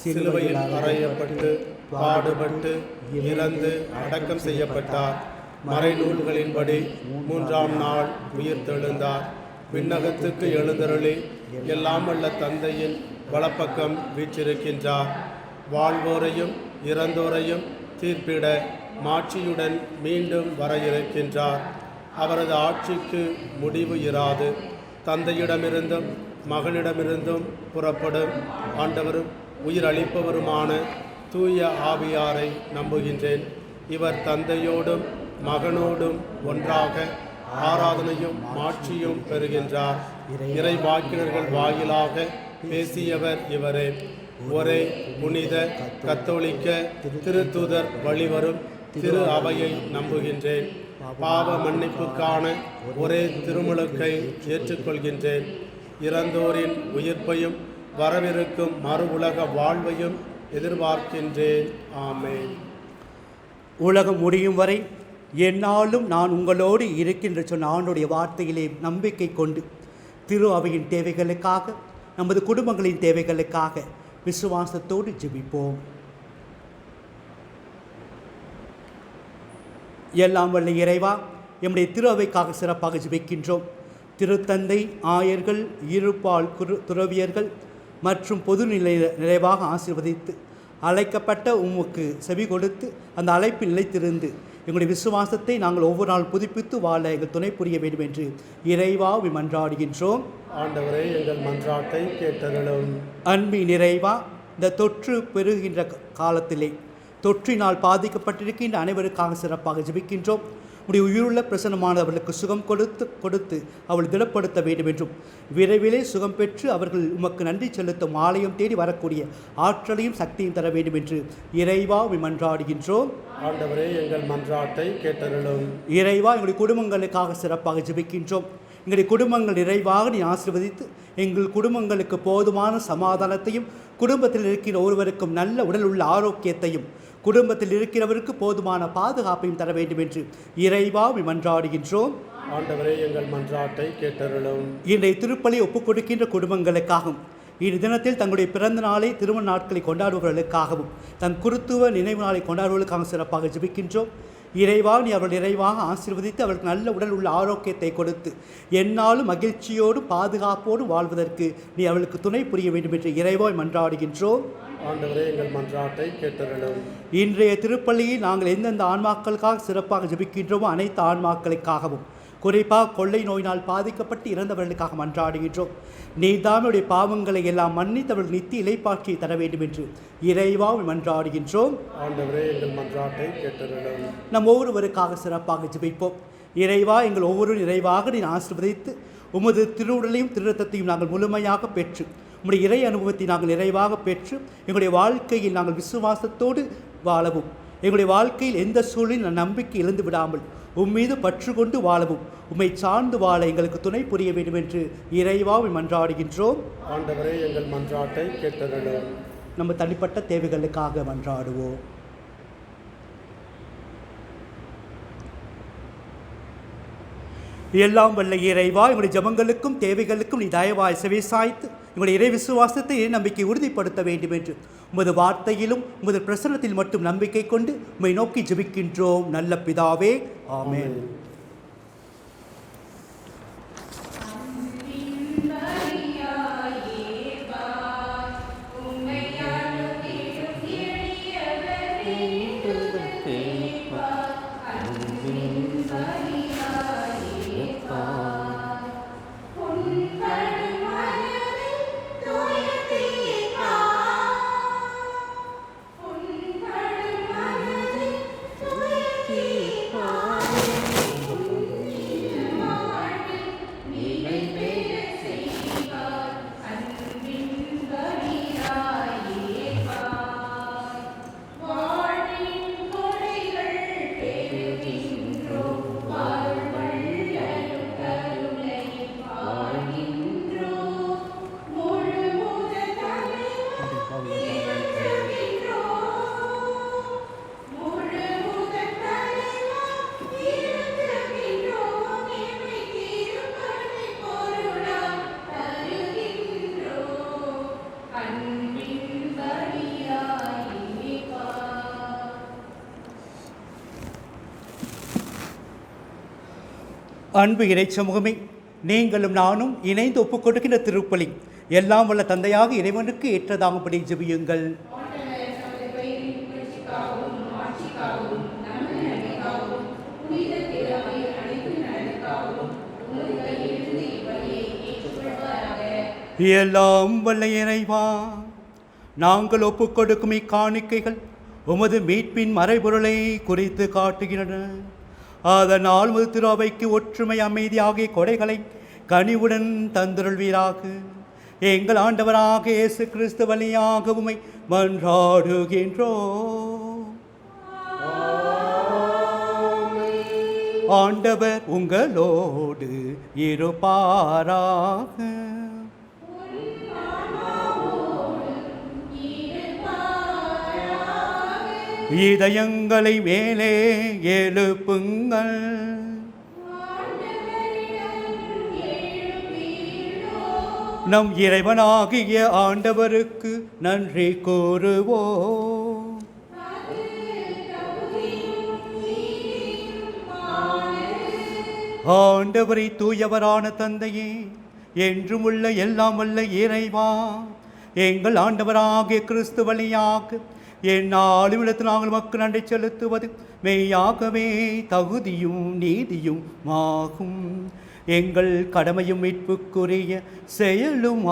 சிலுவையில் அறையப்பட்டு பாடுபட்டு இறந்து அடக்கம் செய்யப்பட்டார். மறைநூல்களின்படி 3ஆம் நாள் உயிர் தெழுந்தார். விண்ணகத்துக்கு எழுந்தருளி எல்லாம் வல்ல தந்தையின் வலப்பக்கம் வீற்றிருக்கின்றார். வாழ்வோரையும் இறந்தோரையும் தீர்ப்பிட மாட்சியுடன் மீண்டும் வர இருக்கின்றார். அவரது ஆட்சிக்கு முடிவு இராது. தந்தையிடமிருந்தும் மகனிடமிருந்தும் புறப்படும் ஆண்டவரும் உயிர் அளிப்பவருமான தூய ஆவியாரை நம்புகின்றேன். இவர் தந்தையோடும் மகனோடும் ஒன்றாக ஆராதனையும் மாட்சியும் பெறுகின்றார். இறை வாக்கினர்கள் வாயிலாக பேசியவர் இவரே. ஒரே புனித கத்தோலிக்க திருத்தூதர் வழிவரும் திரு அவையை நம்புகின்றேன். பாவ மன்னிப்புக்கான ஒரே திருமுழுக்கை ஏற்றுக்கொள்கின்றேன். இறந்தோரின் உயிர்ப்பையும் வரவிருக்கும் மறு உலக வாழ்வையும் எதிர்பார்க்கின்றேன். ஆமென். உலகம் முடியும் வரை எந்நாளும் நான் உங்களோடு இருக்கின்ற சொன்ன ஆண்டுடைய வார்த்தையிலே நம்பிக்கை கொண்டு திரு அவையின் தேவைகளுக்காக, நமது குடும்பங்களின் தேவைகளுக்காக விசுவாசத்தோடு ஜெபிப்போம். எல்லாம் வல்ல இறைவா, எம்முடைய திரு அவைக்காக சிறப்பாக ஜெபிக்கின்றோம். திருத்தந்தை, ஆயர்கள், இருபால் துறவியர்கள் மற்றும் பொது நிறைவாக ஆசீர்வதித்து அழைக்கப்பட்ட உமக்கு செவி கொடுத்து அந்த அழைப்பில் நிலைத்திருந்து எங்களுடைய விசுவாசத்தை நாங்கள் ஒவ்வொரு நாள் புதுப்பித்து வாழ எங்கள் துணை புரிய வேண்டும் என்று இறைவா மன்றாடுகின்றோம். ஆண்டவரே, எங்கள் மன்றாட்டை கேட்டருளும். அன்பின் இறைவா, இந்த தொற்று பெருகின்ற காலத்திலே தொற்றினால் பாதிக்கப்பட்டிருக்கின்ற அனைவருக்காக சிறப்பாக ஜெபிக்கின்றோம். உடைய உயிருள்ள பிரசனமானவர்களுக்கு சுகம் கொடுத்து அவள் திடப்படுத்த வேண்டும் என்றும், விரைவிலே சுகம் பெற்று அவர்கள் உமக்கு நன்றி செலுத்தும் ஆலயம் தேடி வரக்கூடிய ஆற்றலையும் சக்தியும் தர வேண்டும் என்று இறைவா மன்றாடுகின்றோம். ஆண்டவரே, எங்கள் மன்றாட்டை கேட்டருளும். இறைவா, எங்களுடைய குடும்பங்களுக்காக சிறப்பாக ஜெபிக்கின்றோம். எங்களுடைய குடும்பங்கள் நிறைவாக நீ ஆசீர்வதித்து எங்கள் குடும்பங்களுக்கு போதுமான சமாதானத்தையும், குடும்பத்தில் இருக்கிற ஒருவருக்கும் நல்ல உடல் உள்ள ஆரோக்கியத்தையும், குடும்பத்தில் இருக்கிறவருக்கு போதுமான பாதுகாப்பையும் தர வேண்டும் என்று இறைவா மன்றாடுகின்றோம். ஆண்டவரே, எங்கள் மன்றாட்டை கேட்டருளும். இன்றைய திருப்பலி ஒப்புக் கொடுக்கின்ற குடும்பங்களுக்காகவும், இன்று தினத்தில் தங்களுடைய பிறந்த நாளை, திருமண நாட்களை கொண்டாடுபவர்களுக்காகவும், தன் குருத்துவ நினைவு நாளை கொண்டாடுவதற்காக சிறப்பாக ஜெபிக்கின்றோம். இறைவா, நீ அவர்கள் நிறைவாக ஆசீர்வதித்து அவர்களுக்கு நல்ல உடல் உள்ள ஆரோக்கியத்தை கொடுத்து எந்நாளும் மகிழ்ச்சியோடு பாதுகாப்போடு வாழ்வதற்கு நீ அவளுக்கு துணை புரிய வேண்டும் என்று இறைவா மன்றாடுகின்றோம். ஆண்டவரே, எங்கள் மன்றாட்டை கேட்டருளும். இன்றைய திருப்பள்ளியில் நாங்கள் எந்தெந்த ஆன்மாக்களுக்காக சிறப்பாக ஜெபிக்கின்றோமோ அனைத்து ஆன்மாக்களுக்காகவும், குறிப்பாக கொள்ளை நோயினால் பாதிக்கப்பட்டு இறந்தவர்களுக்காக மன்றாடுகின்றோம். நீதானுடைய பாவங்களை எல்லாம் மன்னித்தவர்கள் நித்திய இலைப்பாற்றியை தர வேண்டும் என்று இறைவா மன்றாடுகின்றோம். ஆண்டவரே, எங்கள் மன்றாட்டை கேட்டருளும். நம் ஒவ்வொருவருக்காக சிறப்பாக ஜெபிப்போம். இறைவா, எங்கள் ஒவ்வொரு நிறைவாக நீ ஆசீர்வதித்து உமது திருவுடலையும் திருரத்தத்தையும் நாங்கள் முழுமையாக பெற்று, உம்முடைய இறை அனுபவத்தை நாங்கள் நிறைவாக பெற்று எங்களுடைய வாழ்க்கையில் நாங்கள் விசுவாசத்தோடு வாழவும், எங்களுடைய வாழ்க்கையில் எந்த சூழலில் நம்பிக்கை இழந்து விடாமல் உம்மீது பற்று கொண்டு வாழவும் உம்மை சார்ந்து வாழ எங்களுக்கு துணை புரிய வேண்டும் என்று இறைவாவை மன்றாடுகின்றோம். ஆண்டவரே, எங்கள் மன்றாட்டை கேட்டருளும். நம்ம தனிப்பட்ட தேவைகளுக்காக மன்றாடுவோம். எல்லாம் வல்ல இறைவா, எங்களுடைய ஜபங்களுக்கும் தேவைகளுக்கும் நீ தயவாய் செவி சாய்த்து எங்களுடைய இறை விசுவாசத்தை நம்பிக்கை உறுதிப்படுத்த வேண்டும் என்று உமது வார்த்தையிலும் உமது பிரசன்னத்தில் மட்டும் நம்பிக்கை கொண்டு உம்மை நோக்கி ஜெபிக்கின்றோம் நல்ல பிதாவே. ஆமென். அன்பு இறை சமூகமே, நீங்களும் நானும் இணைந்து ஒப்புக் கொடுக்கின்ற திருப்பலி எல்லாம் வல்ல தந்தையாக இறைவனுக்கு ஏற்றதாகும்படி ஜெபியுங்கள். எல்லாம் வல்ல இறைவா, நாங்கள் ஒப்புக் கொடுக்கும் இக்காணிக்கைகள் உமது மீட்பின் மறைபொருளை குறித்து காட்டுகின்றன. அதனால் உமது திரு அவைக்கு ஒற்றுமை, அமைதி ஆகிய கொடைகளை கனிவுடன் தந்தருள்வீராக. எங்கள் ஆண்டவராக இயேசு கிறிஸ்து வழியாக உம்மை மன்றாடுகின்றோம். ஆண்டவர் உங்களோடு இருப்பாராக. இதயங்களை மேலே எழுப்புங்கள். நம் இறைவனாகிய ஆண்டவருக்கு நன்றி கூறுவோம். ஆண்டவரை தூயவரான தந்தையே, என்றும் உள்ள எல்லாம் வல்ல இறைவா, எங்கள் ஆண்டவராகிய கிறிஸ்து வழியாக எந்நாளும் இடத்தில் நாங்கள் மக்கள் நன்றி செலுத்துவது மெய்யாகவே தகுதியும் நீதியும் ஆகும். எங்கள் கடமையும் மீட்புக்குரிய செயலுமாகும்.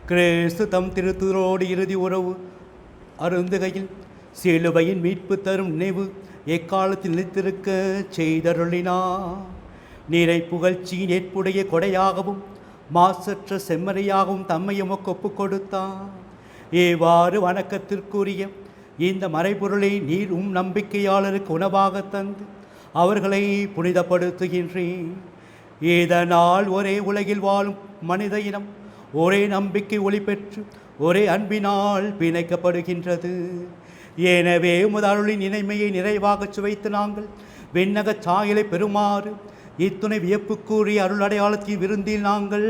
கிறிஸ்து தம் திருத்தூரோடு இறுதி உறவு அருந்துகையில் சிலுவையின் மீட்பு தரும் நினைவு எக்காலத்தில் நிலைத்திருக்க செய்தருளினார். நிறை புகழ்ச்சியின் ஏற்புடைய கொடையாகவும் மாசற்ற செம்மறையாகவும் தம்மையும் ஒப்புக் கொடுத்தார். இவ்வாறு வணக்கத்திற்குரிய இந்த மறைபொருளை நீர் நம்பிக்கையாளருக்கு உணவாக தந்து அவர்களை புனிதப்படுத்துகின்றேன். இதனால் ஒரே உலகில் வாழும் மனித இனம் ஒரே நம்பிக்கை ஒளி பெற்று ஒரே அன்பினால் பிணைக்கப்படுகின்றது. எனவே உமது அருளின் இணைமையை நிறைவாக சுவைத்து நாங்கள் விண்ணக சாயலை பெறுமாறு இத்துணை வியப்புக்குரிய அருள் அடையாளத்தின் விருந்தில் நாங்கள்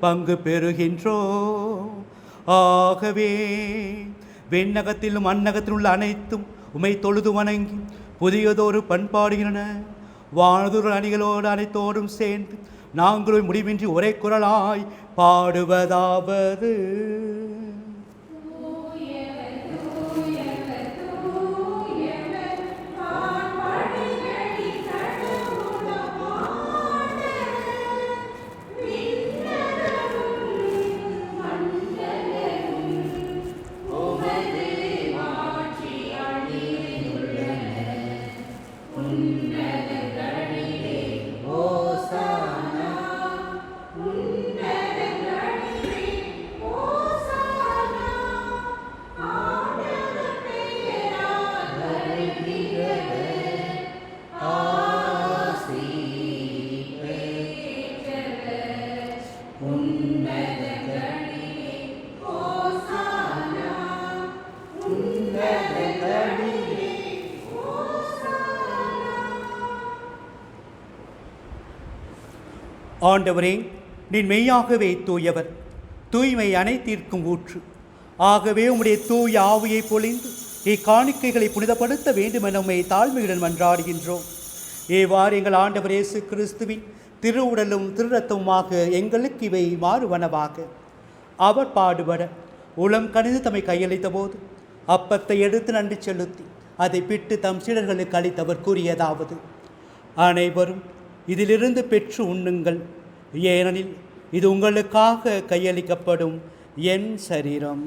பங்கு பெறுகின்றோம். ஆகவே விண்ணகத்திலும் அந்நகத்தில் உள்ள அனைத்தும் உமை தொழுது வணங்கி புதியதொரு பண்பாடுகின்றன. வானதொரு அணிகளோடு அனைத்தோடும் சேர்ந்து நாங்களும் முடிவின்றி ஒரே குரலாய் பாடுவதாவது: Hosanna, ஆண்டவரே, நீர் மெய்யாகவே தூயவர், தூய்மை அனைத்திற்கும் ஊற்று. ஆகவே உம்முடைய தூய ஆவியை பொழிந்து இக்காணிக்கைகளை புனிதப்படுத்த வேண்டுமென உம்மை தாழ்மையுடன் மன்றாடுகின்றோம். ஏவாறு எங்கள் ஆண்டவர் இயேசு கிறிஸ்துவின் திருவுடலும் திருரத்தமுமாக எங்களுக்கு இவை மாறுவனவாக. அவர் பாடுபட உளம் கனிந்து தம்மை கையளித்த போது அப்பத்தை எடுத்து நன்றி செலுத்தி அதை பிட்டு தம் சீடர்களுக்கு அளித்தவர் கூறியதாவது: அனைவரும் இதிலிருந்து பெற்று உண்ணுங்கள், ஏனெனில் இது உங்களுக்காக கையளிக்கப்படும் என் சரீரம்.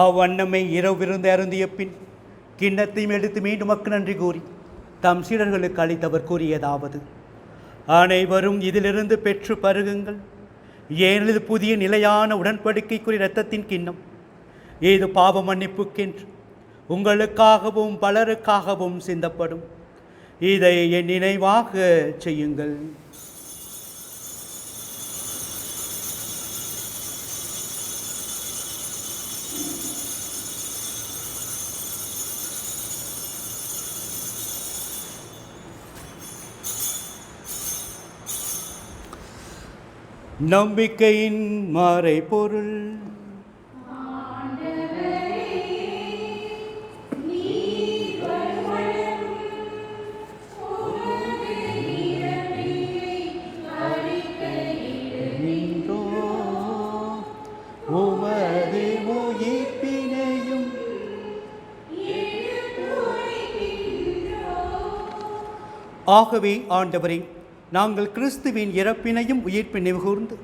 அவ்வண்ணமை இரவிருந்து அருந்திய பின் கிண்ணத்தையும் எடுத்து மீண்டும் மக்கு நன்றி கூறி தம் சீடர்களுக்கு அளித்தவர் கூறியதாவது: அனைவரும் இதிலிருந்து பெற்று பருகுங்கள், ஏனெனில் புதிய நிலையான உடன்படிக்கைக்குரிய இரத்தத்தின் கிண்ணம். இது பாவ மன்னிப்புக்கென்று உங்களுக்காகவும் பலருக்காகவும் சிந்தப்படும். இதை என் நினைவாக செய்யுங்கள். நம்பிக்கையின் மறைபொருள். உமது உயிர்ப்பினையும் ஆகவே ஆண்டவரே, நாங்கள் கிறிஸ்துவின் இறப்பினையும் உயிர்ப்பினை நினைவுகூர்ந்து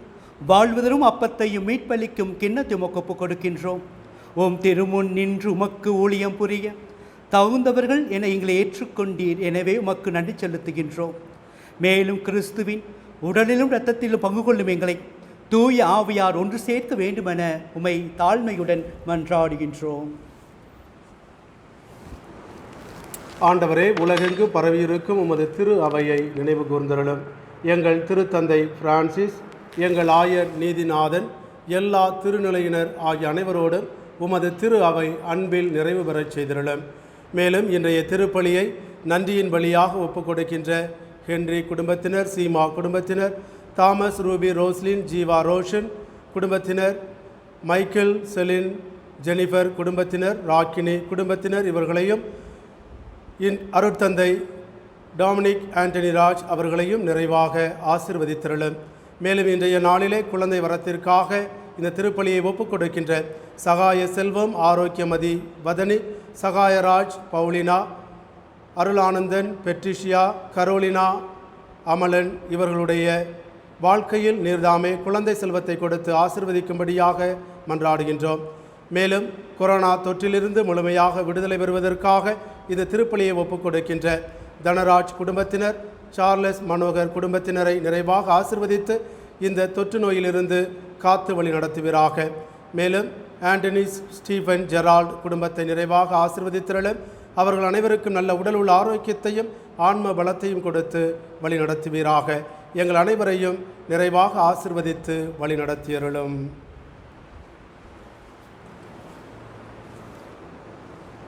வாழ்வதரும் அப்பத்தையும் மீட்பளிக்கும் கிண்ணத்தை உமக்கு ஒப்புக் கொடுக்கின்றோம். உம் திருமுன் நின்று உமக்கு ஊழியம் புரிய தகுந்தவர்கள் என எங்களை ஏற்றுக்கொண்டீர். எனவே உமக்கு நன்றி செலுத்துகின்றோம். மேலும் கிறிஸ்துவின் உடலிலும் இரத்தத்திலும் பங்கு கொள்ளும் எங்களை தூய ஆவியார் ஒன்று சேர்க்க வேண்டுமென உமை தாழ்மையுடன் மன்றாடுகின்றோம். ஆண்டவரே, உலகெங்கு பரவியிருக்கும் உமது திரு அவையை நினைவு கூர்ந்தருளும். எங்கள் திருத்தந்தை பிரான்சிஸ், எங்கள் ஆயர் நீதிநாதன், எல்லா திருநிலையினர் ஆகிய அனைவரோடும் உமது திரு அவை அன்பில் நிறைவு பெறச் செய்திருளும். மேலும் இன்றைய திருப்பலியை நன்றியின் வழியாக ஒப்புக் கொடுக்கின்ற ஹென்றி குடும்பத்தினர், சீமா குடும்பத்தினர், Thomas, Ruby, Roslin, Jeeva, Roshan குடும்பத்தினர், மைக்கேல், செலின், ஜெனிஃபர் குடும்பத்தினர், ராக்கினி குடும்பத்தினர் இவர்களையும் அருட்தந்தை டாமினிக் ஆண்டனி ராஜ் அவர்களையும் நிறைவாக ஆசீர்வதித்திருளும். மேலும் இன்றைய நாளிலே குழந்தை வரத்திற்காக இந்த திருப்பலியை ஒப்புக் கொடுக்கின்ற சகாய செல்வம், ஆரோக்கியமதி, Vathani, Sahayaraj, Paulina, Arulanandan, Patricia, Carolina, அமலன் இவர்களுடைய வாழ்க்கையில் நீர்தாமே குழந்தை செல்வத்தை கொடுத்து ஆசீர்வதிக்கும்படியாக மன்றாடுகின்றோம். மேலும் கொரோனா தொற்றிலிருந்து முழுமையாக விடுதலை பெறுவதற்காக இந்த திருப்பலியை ஒப்புக் கொடுக்கின்ற தனராஜ் குடும்பத்தினர், சார்லஸ், மனோகர் குடும்பத்தினரை நிறைவாக ஆசீர்வதித்து இந்த தொற்று நோயிலிருந்து காத்து வழி நடத்துவீராக. மேலும் ஆண்டனி, ஸ்டீஃபன், ஜெரால்ட் குடும்பத்தை நிறைவாக ஆசீர்வதித்திரளும். அவர்கள் அனைவருக்கும் நல்ல உடல் உள்ள ஆரோக்கியத்தையும் ஆன்ம பலத்தையும் கொடுத்து வழி நடத்துவீராக. எங்கள் அனைவரையும் நிறைவாக ஆசீர்வதித்து வழி நடத்தியருளும்.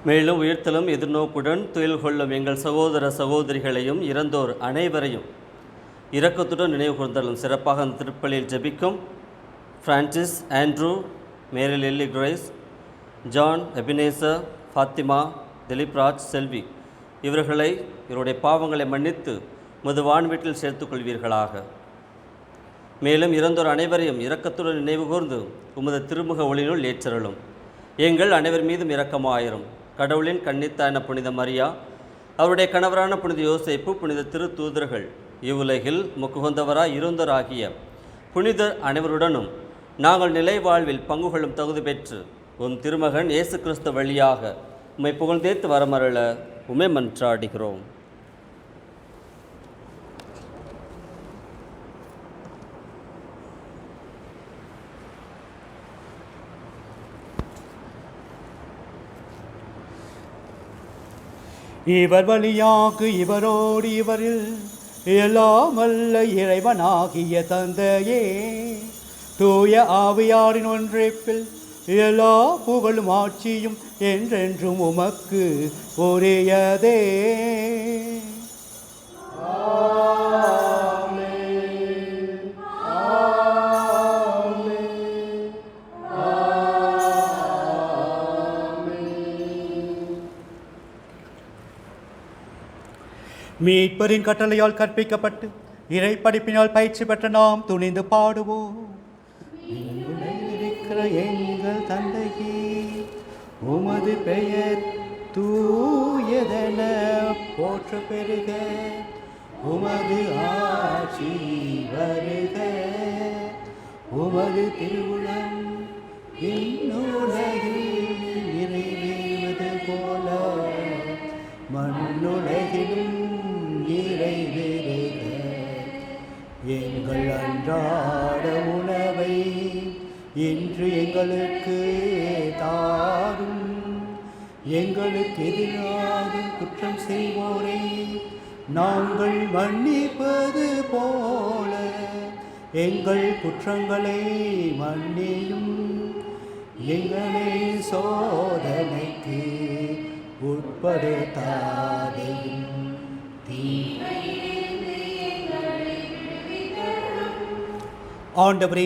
மேலும் உயிர்த்தலும் எதிர்நோக்குடன் துயில் கொள்ளும் எங்கள் சகோதர சகோதரிகளையும் இறந்தோர் அனைவரையும் இரக்கத்துடன் நினைவு கூர்ந்தலும். சிறப்பாக அந்த திருப்பலியில் ஜெபிக்கும் Francis, Andrew, Mary Lily Grace, John, Ebenezer, Fathima, Dileep Raj, Selvi இவர்களை இவருடைய பாவங்களை மன்னித்து மதுவான் வீட்டில் சேர்த்துக்கொள்வீர்களாக. மேலும் இறந்தோர் அனைவரையும் இரக்கத்துடன் நினைவு கூர்ந்து உமது திருமுக ஒளியினுள் ஏற்றருளும். எங்கள் அனைவர் மீதும் இரக்கமாயிரும். கடவுளின் கன்னித்தான புனித மரியா, அவருடைய கணவரான புனித யோசேப்பு, புனித திரு தூதர்கள், இவ்வுலகில் முக்குகந்தவராய் இருந்தோராகிய புனிதர் அனைவருடனும் நாங்கள் நிலை வாழ்வில் பங்குகளும் தகுதி பெற்று உம் திருமகன் இயேசு கிறிஸ்து வழியாக உம்மை புகழ்ந்தேத்து வரமருள உம்மை மன்றாடுகிறோம். இவர் வழியாக இவரோடு இவரில் எல்லாம் வல்ல இறைவனாகிய தந்தையே, தூய ஆவியாரின் ஒன்றிப்பில் எல்லா புகழும் ஆட்சியும் என்றென்றும் உமக்கு உரியதே. மீட்பரின் கட்டளையால் கற்பிக்கப்பட்டு இறை படிப்பினால் பயிற்சி பெற்ற நாம் துணிந்து பாடுவோம். இருக்கிற எங்கள் தந்தையே, உமது பெயர் தூயதென போற்ற பெறுக, உமது ஆட்சி வருக, உமது திருவுளம் விண்ணுலகில் நிறைவேறுவது போல மண்ணுலகிலும் நிறைவேறுக. எங்கள் அன்றாட உணவை இன்று எங்களுக்கு தாரும். எங்களுக்கு எதிராக குற்றம் செய்வோரை நாங்கள் மன்னிப்பது போல எங்கள் குற்றங்களை மன்னியும். எங்களை சோதனைக்கு உட்படுத்தாதையும் ஆண்டவரே,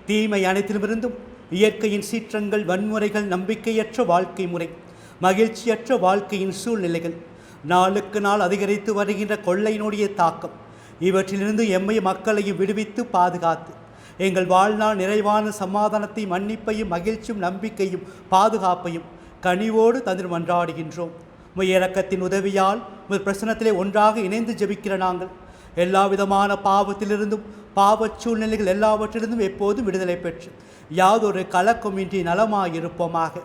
தீமை அனைத்திலுமிருந்தும் இயற்கையின் சீற்றங்கள், வன்முறைகள், நம்பிக்கையற்ற வாழ்க்கை முறை, மகிழ்ச்சியற்ற வாழ்க்கையின் சூழ்நிலைகள், நாளுக்கு நாள் அதிகரித்து வருகின்ற கொள்ளையினுடைய தாக்கம், இவற்றிலிருந்து எம்மையும் மக்களையும் விடுவித்து பாதுகாத்து எங்கள் வாழ்நாள் நிறைவான சமாதானத்தை, மன்னிப்பையும், மகிழ்ச்சியும், நம்பிக்கையும், பாதுகாப்பையும் கனிவோடு தந்து மன்றாடுகின்றோம். இரக்கத்தின் உதவியால் பிரசனத்திலே ஒன்றாக இணைந்து ஜெபிக்கிற நாங்கள் எல்லா விதமான பாவத்திலிருந்தும், பாவச் சூழ்நிலைகள் எல்லாவற்றிலிருந்தும் எப்போதும் விடுதலை பெற்று யாதொரு கலக்கமின்றி நலமாயிருப்போமாக.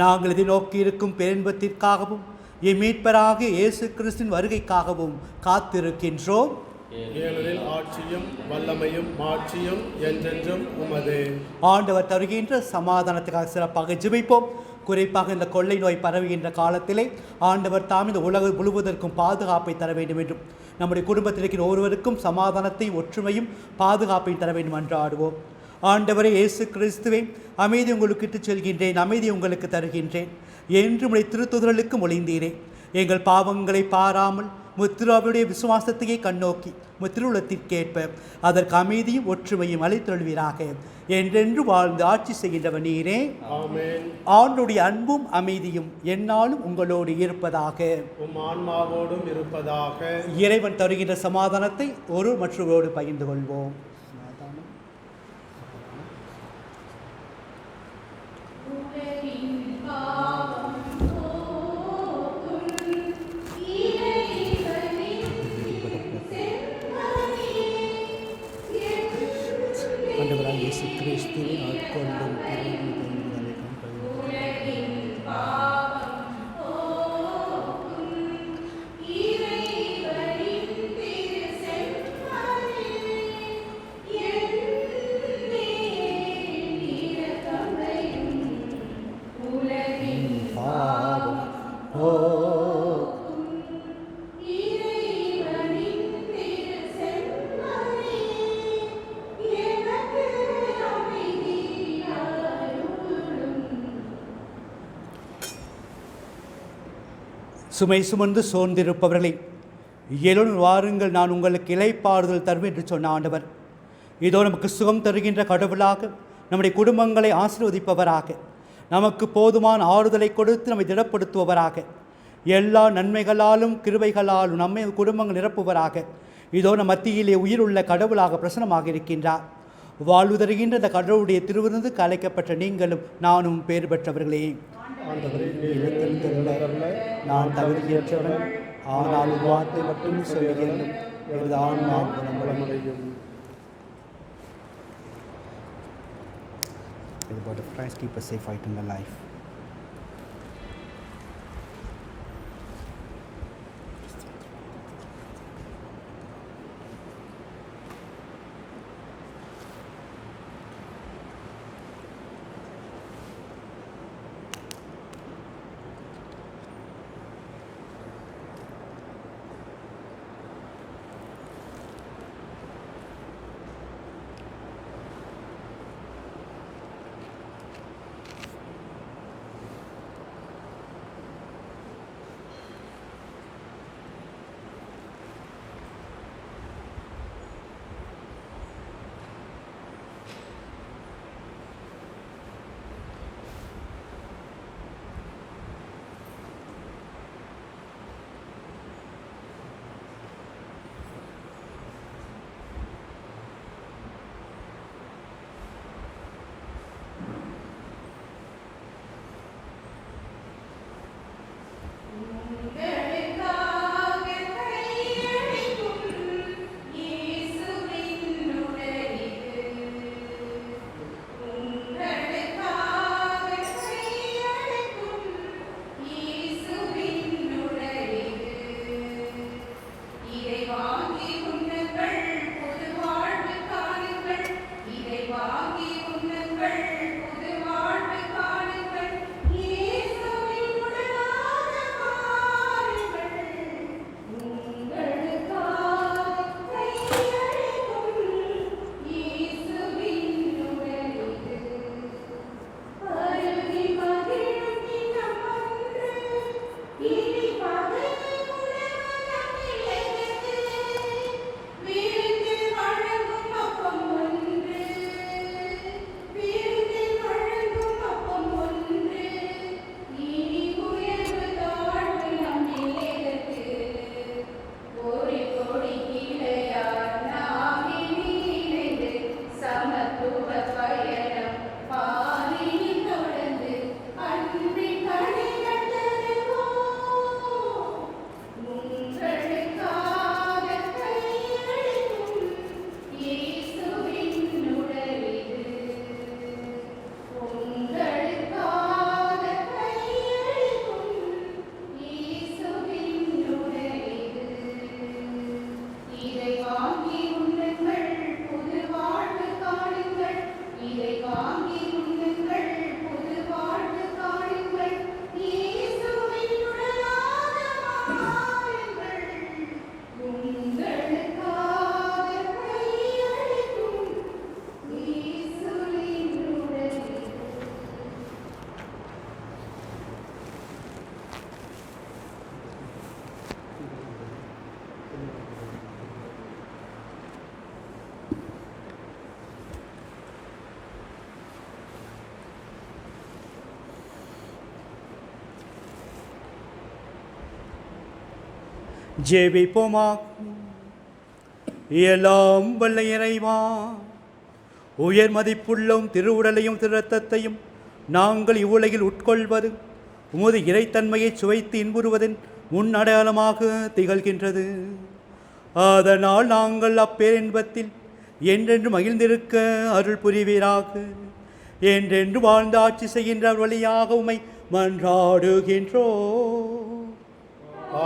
நாங்கள் இதை நோக்கி இருக்கும் பேரின்பத்திற்காகவும் என் மீட்பராக இயேசு கிறிஸ்துவின் வருகைக்காகவும் காத்திருக்கின்றோம். ஏனெனில் ஆட்சியும் வல்லமையும் மாட்சியும் என்றென்றும் உமதே. ஆண்டவர் தருகின்ற சமாதானத்துக்காக சிறப்பாக ஜெபிப்போம். குறிப்பாக இந்த கொள்ளை நோய் பரவுகின்ற காலத்திலே ஆண்டவர் தாம் இந்த உலகம் முழுவதற்கும் பாதுகாப்பை தர வேண்டும் என்றும், நம்முடைய குடும்பத்தில் இருக்கிற ஒருவருக்கும் சமாதானத்தை, ஒற்றுமையும், பாதுகாப்பையும் தர வேண்டும் என்று ஆடுவோம். ஆண்டவரே இயேசு கிறிஸ்துவே, அமைதி உங்களுக்கு இட்டுச் செல்கின்றேன், அமைதி உங்களுக்கு தருகின்றேன் என்று உடைய திருத்துதலுக்கு மொழிந்தீரே. எங்கள் பாவங்களை பாராமல் முத்திராவுடைய விசுவாசத்தையே கண்ணோக்கி முத்திருளத்திற்கேற்ப அதற்கு அமைதியும் ஒற்றுமையும் அளித்தொழுவீராக. என்றென்று வாழ்ந்து ஆட்சி செய்கின்றவர் நீரே. ஆமென். ஆண்டுடைய அன்பும் அமைதியும் எந்நாளும் உங்களோடு இருப்பதாக. உம் ஆன்மாவோடும் இருப்பதாக. இறைவன் தருகின்ற சமாதானத்தை ஒரு மற்றவரோடு பகிர்ந்து கொள்வோம். ஆண்டவராகிய இயேசு கிறிஸ்துவின் ஆட்கொள்ளும் சுமை சுமந்து சோர்ந்திருப்பவர்களை எழுந்து வாருங்கள், நான் உங்களுக்கு இளைப்பாறுதல் தருவேன் என்று சொன்ன ஆண்டவர் இதோ நமக்கு சுகம் தருகின்ற கடவுளாக, நம்முடைய குடும்பங்களை ஆசீர்வதிப்பவராக, நமக்கு போதுமான ஆறுதலை கொடுத்து நம்மை திடப்படுத்துபவராக, எல்லா நன்மைகளாலும் கிருபைகளாலும் நம்மை குடும்பங்கள் நிரப்புவராக இதோ நம் மத்தியிலே உயிருள்ள கடவுளாக பிரசனமாக இருக்கின்றார். வாழ்வு தருகின்ற இந்த கடவுளுடைய திருவிருந்து கலைக்கப்பட்ட நீங்களும் நானும் பேறு பெற்றவர்களே. நான் தகுதியற்றவன், ஆனால் வார்த்தை மட்டும் சொல்லுகிறேன், எனது ஆன்மா குணமடையும். The body of Christ keep us safe fight in the life. ஜெபிப்போமா. எல்லாம் வல்ல இறைவா, உயர் மதிப்புள்ளவும் திருவுடலையும் திரு இரத்தத்தையும் நாங்கள் இவ்வுலகில் உட்கொள்வது உமது இறைத்தன்மையை சுவைத்து இன்புறுவதன் முன் அடையாளமாக திகழ்கின்றது. அதனால் நாங்கள் அப்பேரின்பத்தில் என்றென்று மகிழ்ந்திருக்க அருள் புரிவீராக. என்றென்று வாழ்ந்து ஆட்சி செய்கின்ற வழியாக உம்மை மன்றாடுகின்றோம்.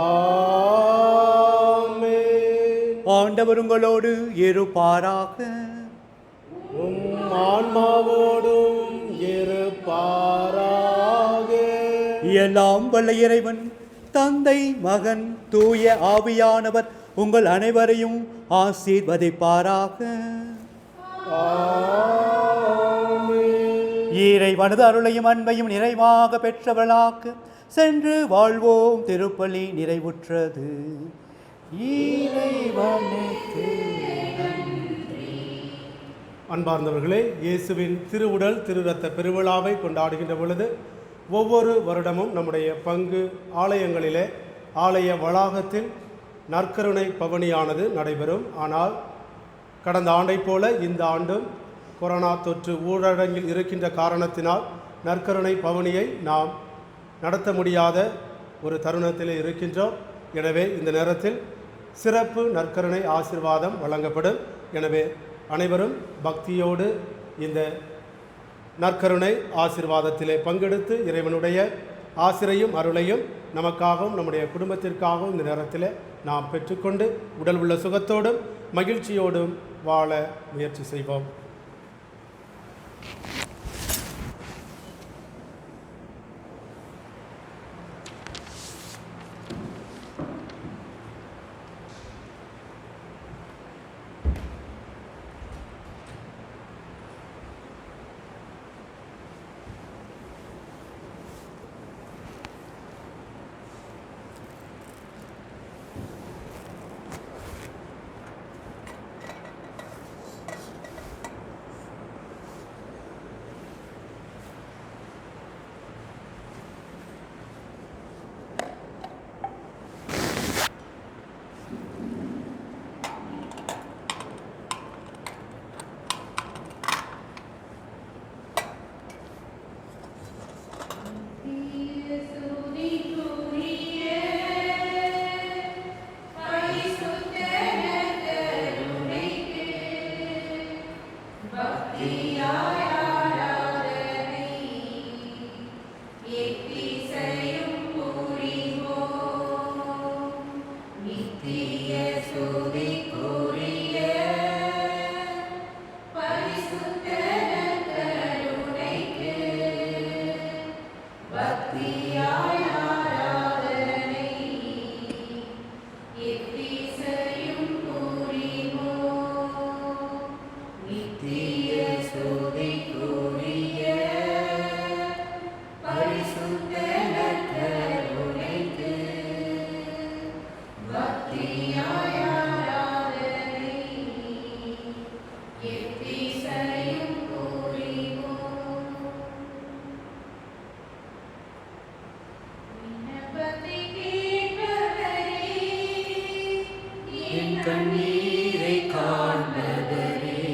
ஆமென். ஆண்டவர் உங்களோடு இருப்பாராக. உம் ஆன்மாவோடும் இருப்பாராக. எல்லாம் வல்ல இறைவன் தந்தை, மகன், தூய ஆவியானவர் உங்கள் அனைவரையும் ஆசீர்வதிப்பாராக. இறைவனது அருளையும் அன்பையும் நிறைவாக பெற்றவளாக சென்று வாழ்வோம். திருப்பலி நிறைவுற்றது. இறைவனுக்கு அன்பார்ந்தவர்களே, இயேசுவின் திருவுடல் திரு இரத்த பெருவிழாவை கொண்டாடுகின்ற பொழுது ஒவ்வொரு வருடமும் நம்முடைய பங்கு ஆலயங்களிலே ஆலய வளாகத்தில் நற்கருணை பவனியானது நடைபெறும். ஆனால் கடந்த ஆண்டைப் போல இந்த ஆண்டும் கொரோனா தொற்று ஊரடங்கில் இருக்கின்ற காரணத்தினால் நற்கருணை பவனியை நாம் நடத்த முடியாத ஒரு தருணத்தில் இருக்கின்றோம். எனவே இந்த நேரத்தில் சிறப்பு நற்கருணை ஆசீர்வாதம் வழங்கப்படும். எனவே அனைவரும் பக்தியோடு இந்த நற்கருணை ஆசீர்வாதத்திலே பங்கெடுத்து இறைவனுடைய ஆசிரையும் அருளையும் நமக்காகவும் நம்முடைய குடும்பத்திற்காகவும் இந்த நேரத்தில் நாம் பெற்றுக்கொண்டு உடல் உள்ள சுகத்தோடும் மகிழ்ச்சியோடும் வாழ முயற்சி செய்வோம். கண்ணீரை காண்பவரே,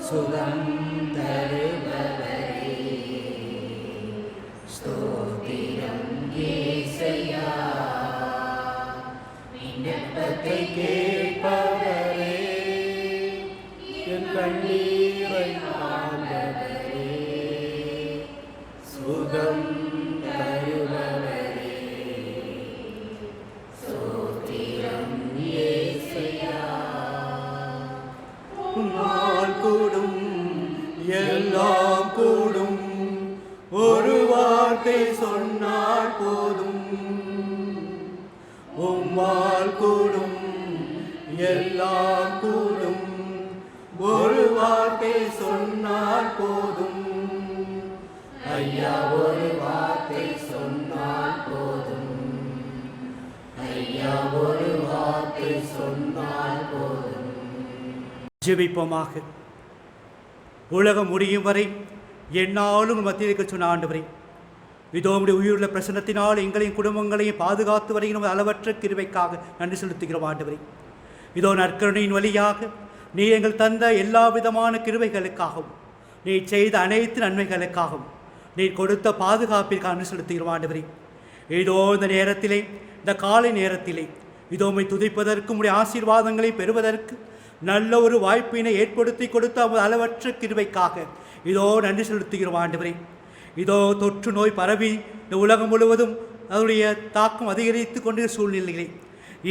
சுகம் தருபவரே, ஸ்தோத்திரம் இயேசையா. விண்ணப்பத்தை கேட்பவரே, என் கண்ணீரை காண்பவரே, சுகம் தருபவரே, உம்மால் கூடும் எல்லாம் கூடும், ஒரு வார்த்தை சொன்னால் போதும். உம்மால் கூடும் எல்லாம் கூடும், ஒரு வார்த்தை சொன்னால் போதும். ஐயா, ஒரு வார்த்தை சொன்னால் போதும். ஐயா, ஒரு வார்த்தை சொன்னால் போதும். ஜெபிப்போமாக. உலகம் முடியும் வரை என்னாலும் மத்தியிருக்க சொன்ன ஆண்டவரே, இதோ உம்முடைய உயிருள்ள பிரசன்னத்தினால் எங்களையும் குடும்பங்களையும் பாதுகாத்து வருகிற அளவற்ற கிருபைக்காக நன்றி செலுத்துகிறோம் ஆண்டவரே. இதோ நற்கருணையின் வழியாக நீ எங்கள் தந்த எல்லா விதமான கிருபைகளுக்காகவும் நீ செய்த அனைத்து நன்மைகளுக்காகவும் நீ கொடுத்த பாதுகாப்பிற்காக நன்றி செலுத்துகிறோம் ஆண்டவரே. இதோ இந்த நேரத்திலே, இந்த காலை நேரத்திலே இதோ உம்மை துதிப்பதற்கு உம்முடைய ஆசீர்வாதங்களை பெறுவதற்கு நல்ல ஒரு வாய்ப்பினை ஏற்படுத்தி கொடுத்த அளவற்ற கிருபைக்காக இதோ நன்றி செலுத்துகிறோம் ஆண்டவரே. இதோ தொற்று நோய் பரவி இந்த உலகம் முழுவதும் அதனுடைய தாக்கம் அதிகரித்து கொண்டிருக்கிற சூழ்நிலைகளை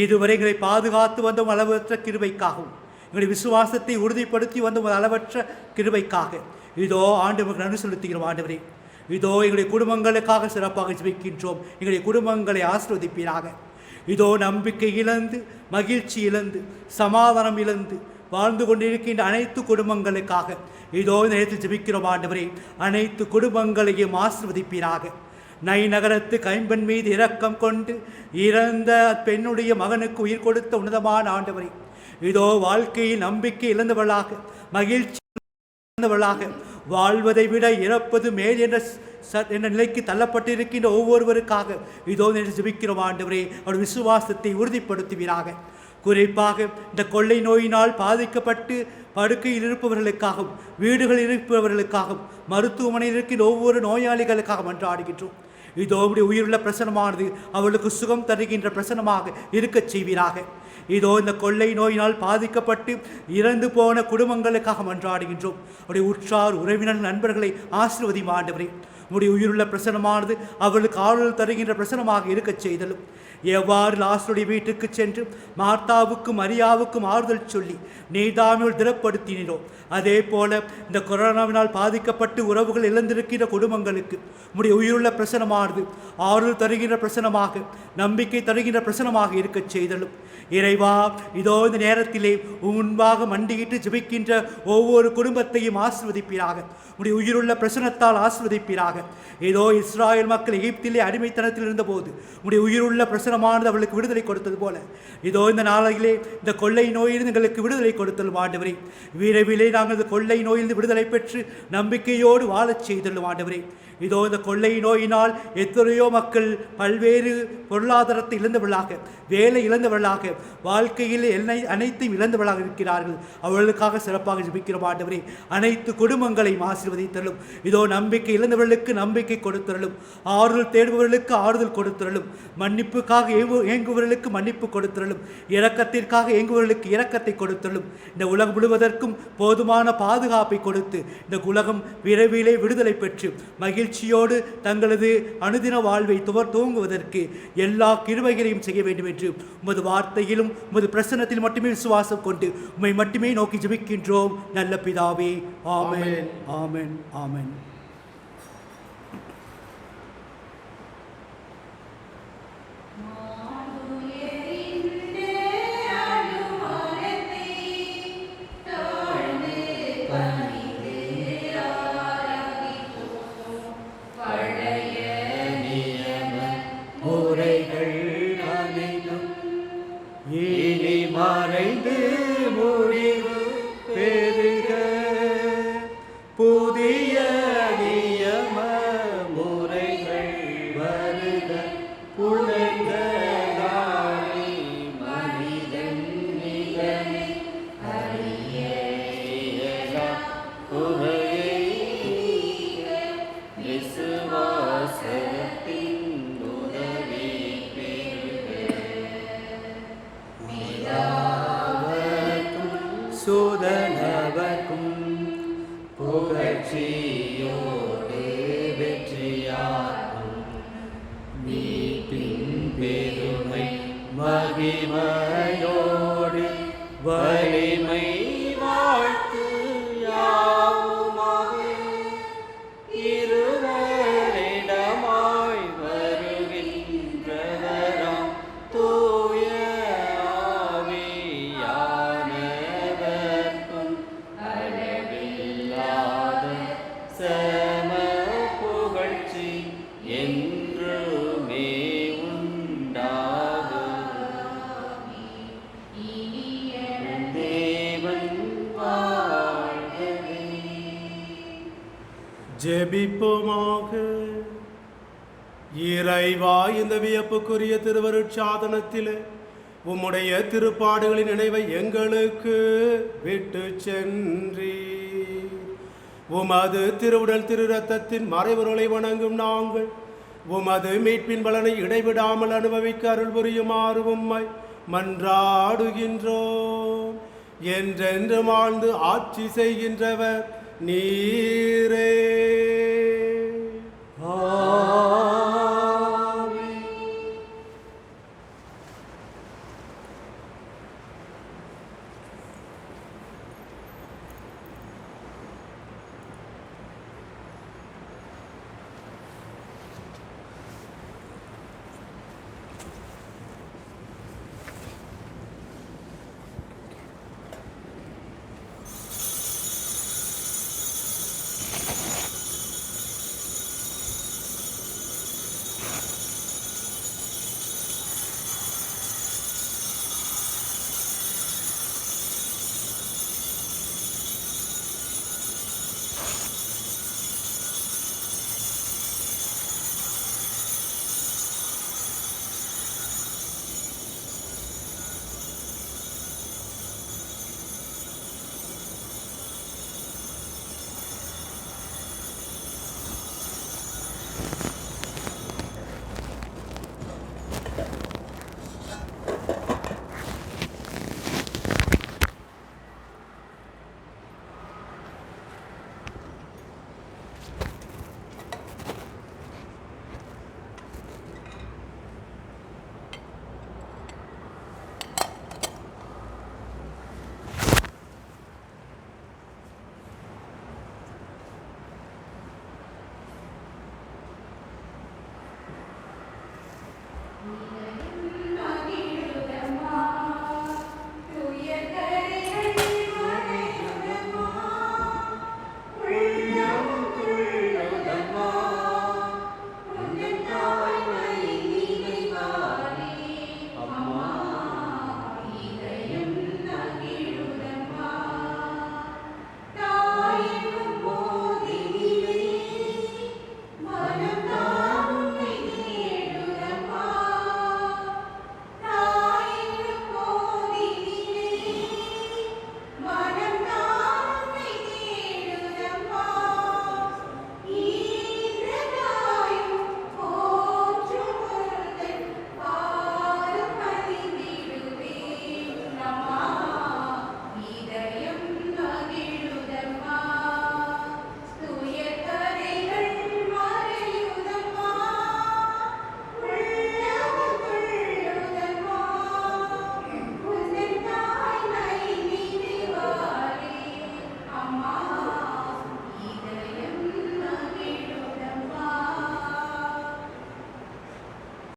இதுவரை எங்களை பாதுகாத்து வந்த அளவற்ற கிருபைக்காகவும் எங்களுடைய விசுவாசத்தை உறுதிப்படுத்தி வந்த அளவற்ற கிருபைக்காக இதோ ஆண்டவருக்கு நன்றி செலுத்துகிறோம் ஆண்டவரே. இதோ எங்களுடைய குடும்பங்களுக்காக சிறப்பாக ஜெபிக்கின்றோம். எங்களுடைய குடும்பங்களை ஆசீர்வதிப்பீராக. இதோ நம்பிக்கை இழந்து, மகிழ்ச்சி இழந்து, சமாதானம் இழந்து வாழ்ந்து கொண்டிருக்கின்ற அனைத்து குடும்பங்களுக்காக இதோ இந்த நேரத்தில் ஜெபிக்கிறோம் ஆண்டவரே. அனைத்து குடும்பங்களையும் ஆசீர்வதிப்பீராக. நகரத்து கைம்பெண் மீது இரக்கம் கொண்டு இறந்த பெண்ணுடைய மகனுக்கு உயிர் கொடுத்த உன்னதமான ஆண்டவரே, இதோ வாழ்க்கையில் நம்பிக்கை இழந்தவளாக, மகிழ்ச்சி இழந்தவளாக, வாழ்வதை விட இறப்பது மேல் என்ற நிலைக்கு தள்ளப்பட்டிருக்கின்ற ஒவ்வொருவருக்காக இதோ என்று ஜெபிக்கிறோம் ஆண்டவரே. அவருடைய விசுவாசத்தை உறுதிப்படுத்துவீராக. குறிப்பாக இந்த கொள்ளை நோயினால் பாதிக்கப்பட்டு படுக்கையில் இருப்பவர்களுக்காகவும், வீடுகளில் இருப்பவர்களுக்காகவும், மருத்துவமனையில் இருக்கின்ற ஒவ்வொரு நோயாளிகளுக்காக மன்றாடுகின்றோம். இதோ உடைய உயிருள்ள பிரசனமானது அவர்களுக்கு சுகம் தருகின்ற பிரசனமாக இருக்கச் செய்வீராக. இதோ இந்த கொள்ளை நோயினால் பாதிக்கப்பட்டு இறந்து போன குடும்பங்களுக்காக மன்றாடுகின்றோம். அவருடைய உற்றார் உறவினர் நண்பர்களை ஆசீர்வதியும் ஆண்டவரே. உடைய உயிருள்ள பிரசனமானது அவர்களுக்கு ஆறுதல் தருகின்ற பிரசனமாக இருக்கச் செய்தலும், எவ்வாறு லாசருடைய வீட்டுக்கு சென்று மார்த்தாவுக்கும் மரியாவுக்கும் ஆறுதல் சொல்லி நீதாமியோடு திடப்படுத்தினோ, அதே போல இந்த கொரோனாவினால் பாதிக்கப்பட்டு உறவுகள் இழந்திருக்கின்ற குடும்பங்களுக்கு உடைய உயிருள்ள பிரசனமானது ஆறுதல் தருகின்ற பிரசனமாக, நம்பிக்கை தருகின்ற பிரசனமாக இருக்கச் செய்தலும். இறைவா, இதோ இந்த நேரத்திலே முன்பாக மண்டியிட்டு ஜெபிக்கின்ற ஒவ்வொரு குடும்பத்தையும் ஆசீர்வதிப்பீராக. உடைய உயிருள்ள பிரசனத்தால் ஆசீர்வதிப்பீராக. ஏதோ இஸ்ராயல் மக்கள் எகிப்திலே அடிமைத்தனத்தில் இருந்தபோது உடைய உயிருள்ள பிரசனமானது அவர்களுக்கு விடுதலை கொடுத்தது போல இதோ இந்த நாளிலே இந்த கொள்ளை நோயிலிருந்து எங்களுக்கு விடுதலை கொடுத்தலும் ஆண்டவரே. விரைவிலே நாங்கள் இந்த கொள்ளை நோயிலிருந்து விடுதலை பெற்று நம்பிக்கையோடு வாழச் செய்தலும் ஆண்டவரே. இதோ இந்த கொள்ளை நோயினால் எத்தனையோ மக்கள் பல்வேறு பொருளாதாரத்தை இழந்தவர்களாக, வேலை இழந்தவர்களாக, வாழ்க்கையில் அனைத்தையும் இழந்தவர்களாக இருக்கிறார்கள். அவர்களுக்காக சிறப்பாக ஜெபிக்கிறோம் ஆண்டவரே. அனைத்து குடும்பங்களையும் ஆசீர்வதித்தலும். இதோ நம்பிக்கை இழந்தவர்களுக்கு நம்பிக்கை கொடுத்தரலும், ஆறுதல் தேடுபவர்களுக்கு ஆறுதல் கொடுத்தரலும், மன்னிப்புக்காக ஏங்குபவர்களுக்கு மன்னிப்பு கொடுத்தரலும், இரக்கத்திற்காக ஏங்குபவர்களுக்கு இரக்கத்தை கொடுத்தரலும். இந்த உலகம் முழுவதற்கும் போதுமான பாதுகாப்பை கொடுத்து இந்த உலகம் விரைவிலே விடுதலை பெற்று மகிழ்ச்சியோடு தங்களது அனுதின வாழ்வை துவங்குவதற்கு எல்லா கிருபைகளையும் செய்ய வேண்டும் என்று உமது வார்த்தையிலும் உமது பிரசன்னத்தில் மட்டுமே விசுவாசம் கொண்டு உம்மை மட்டுமே நோக்கி ஜெபிக்கின்றோம் நல்ல பிதாவே. ஆமென், ஆமென், ஆமென். மறைந்து முடிவு பெறுக, புதிய நியம முறைகள் வருக, புலந்த நாளை மனிதன் நிகழை அறிய குறையை விசுவாசத்தின் உதவி சுதனவர்க்கும் புகழ்ச்சியோடு வெற்றியாகும் மீட்பின் பெருமை மகிமையோடு வலிமை வாழ்த்து யாவுமாக இருவரிடமாய் வருகின்றவராம் தூய ஆவியானவர்க்கும் அளவில்லாத சம புகழ்ச்சி என்றுமே உண்டாகும். தேவன் வாழ்கவே. ஜெபிப்போமாக. இறைவா, இந்த வியப்புக்குரிய திருவருட்சாதனத்திலே உம்முடைய திருப்பாடுகளின் நினைவை எங்களுக்கு விட்டு சென்றீர். உமது திருவுடல் திரு ரத்தத்தின் மறைவுகளை வணங்கும் நாங்கள் உமது மீட்பின் பலனை இடைவிடாமல் அனுபவிக்க அருள் புரியுமாறு உம்மை மன்றாடுகின்றோம். என்றென்று வாழ்ந்து ஆட்சி செய்கின்றவர் நீரே.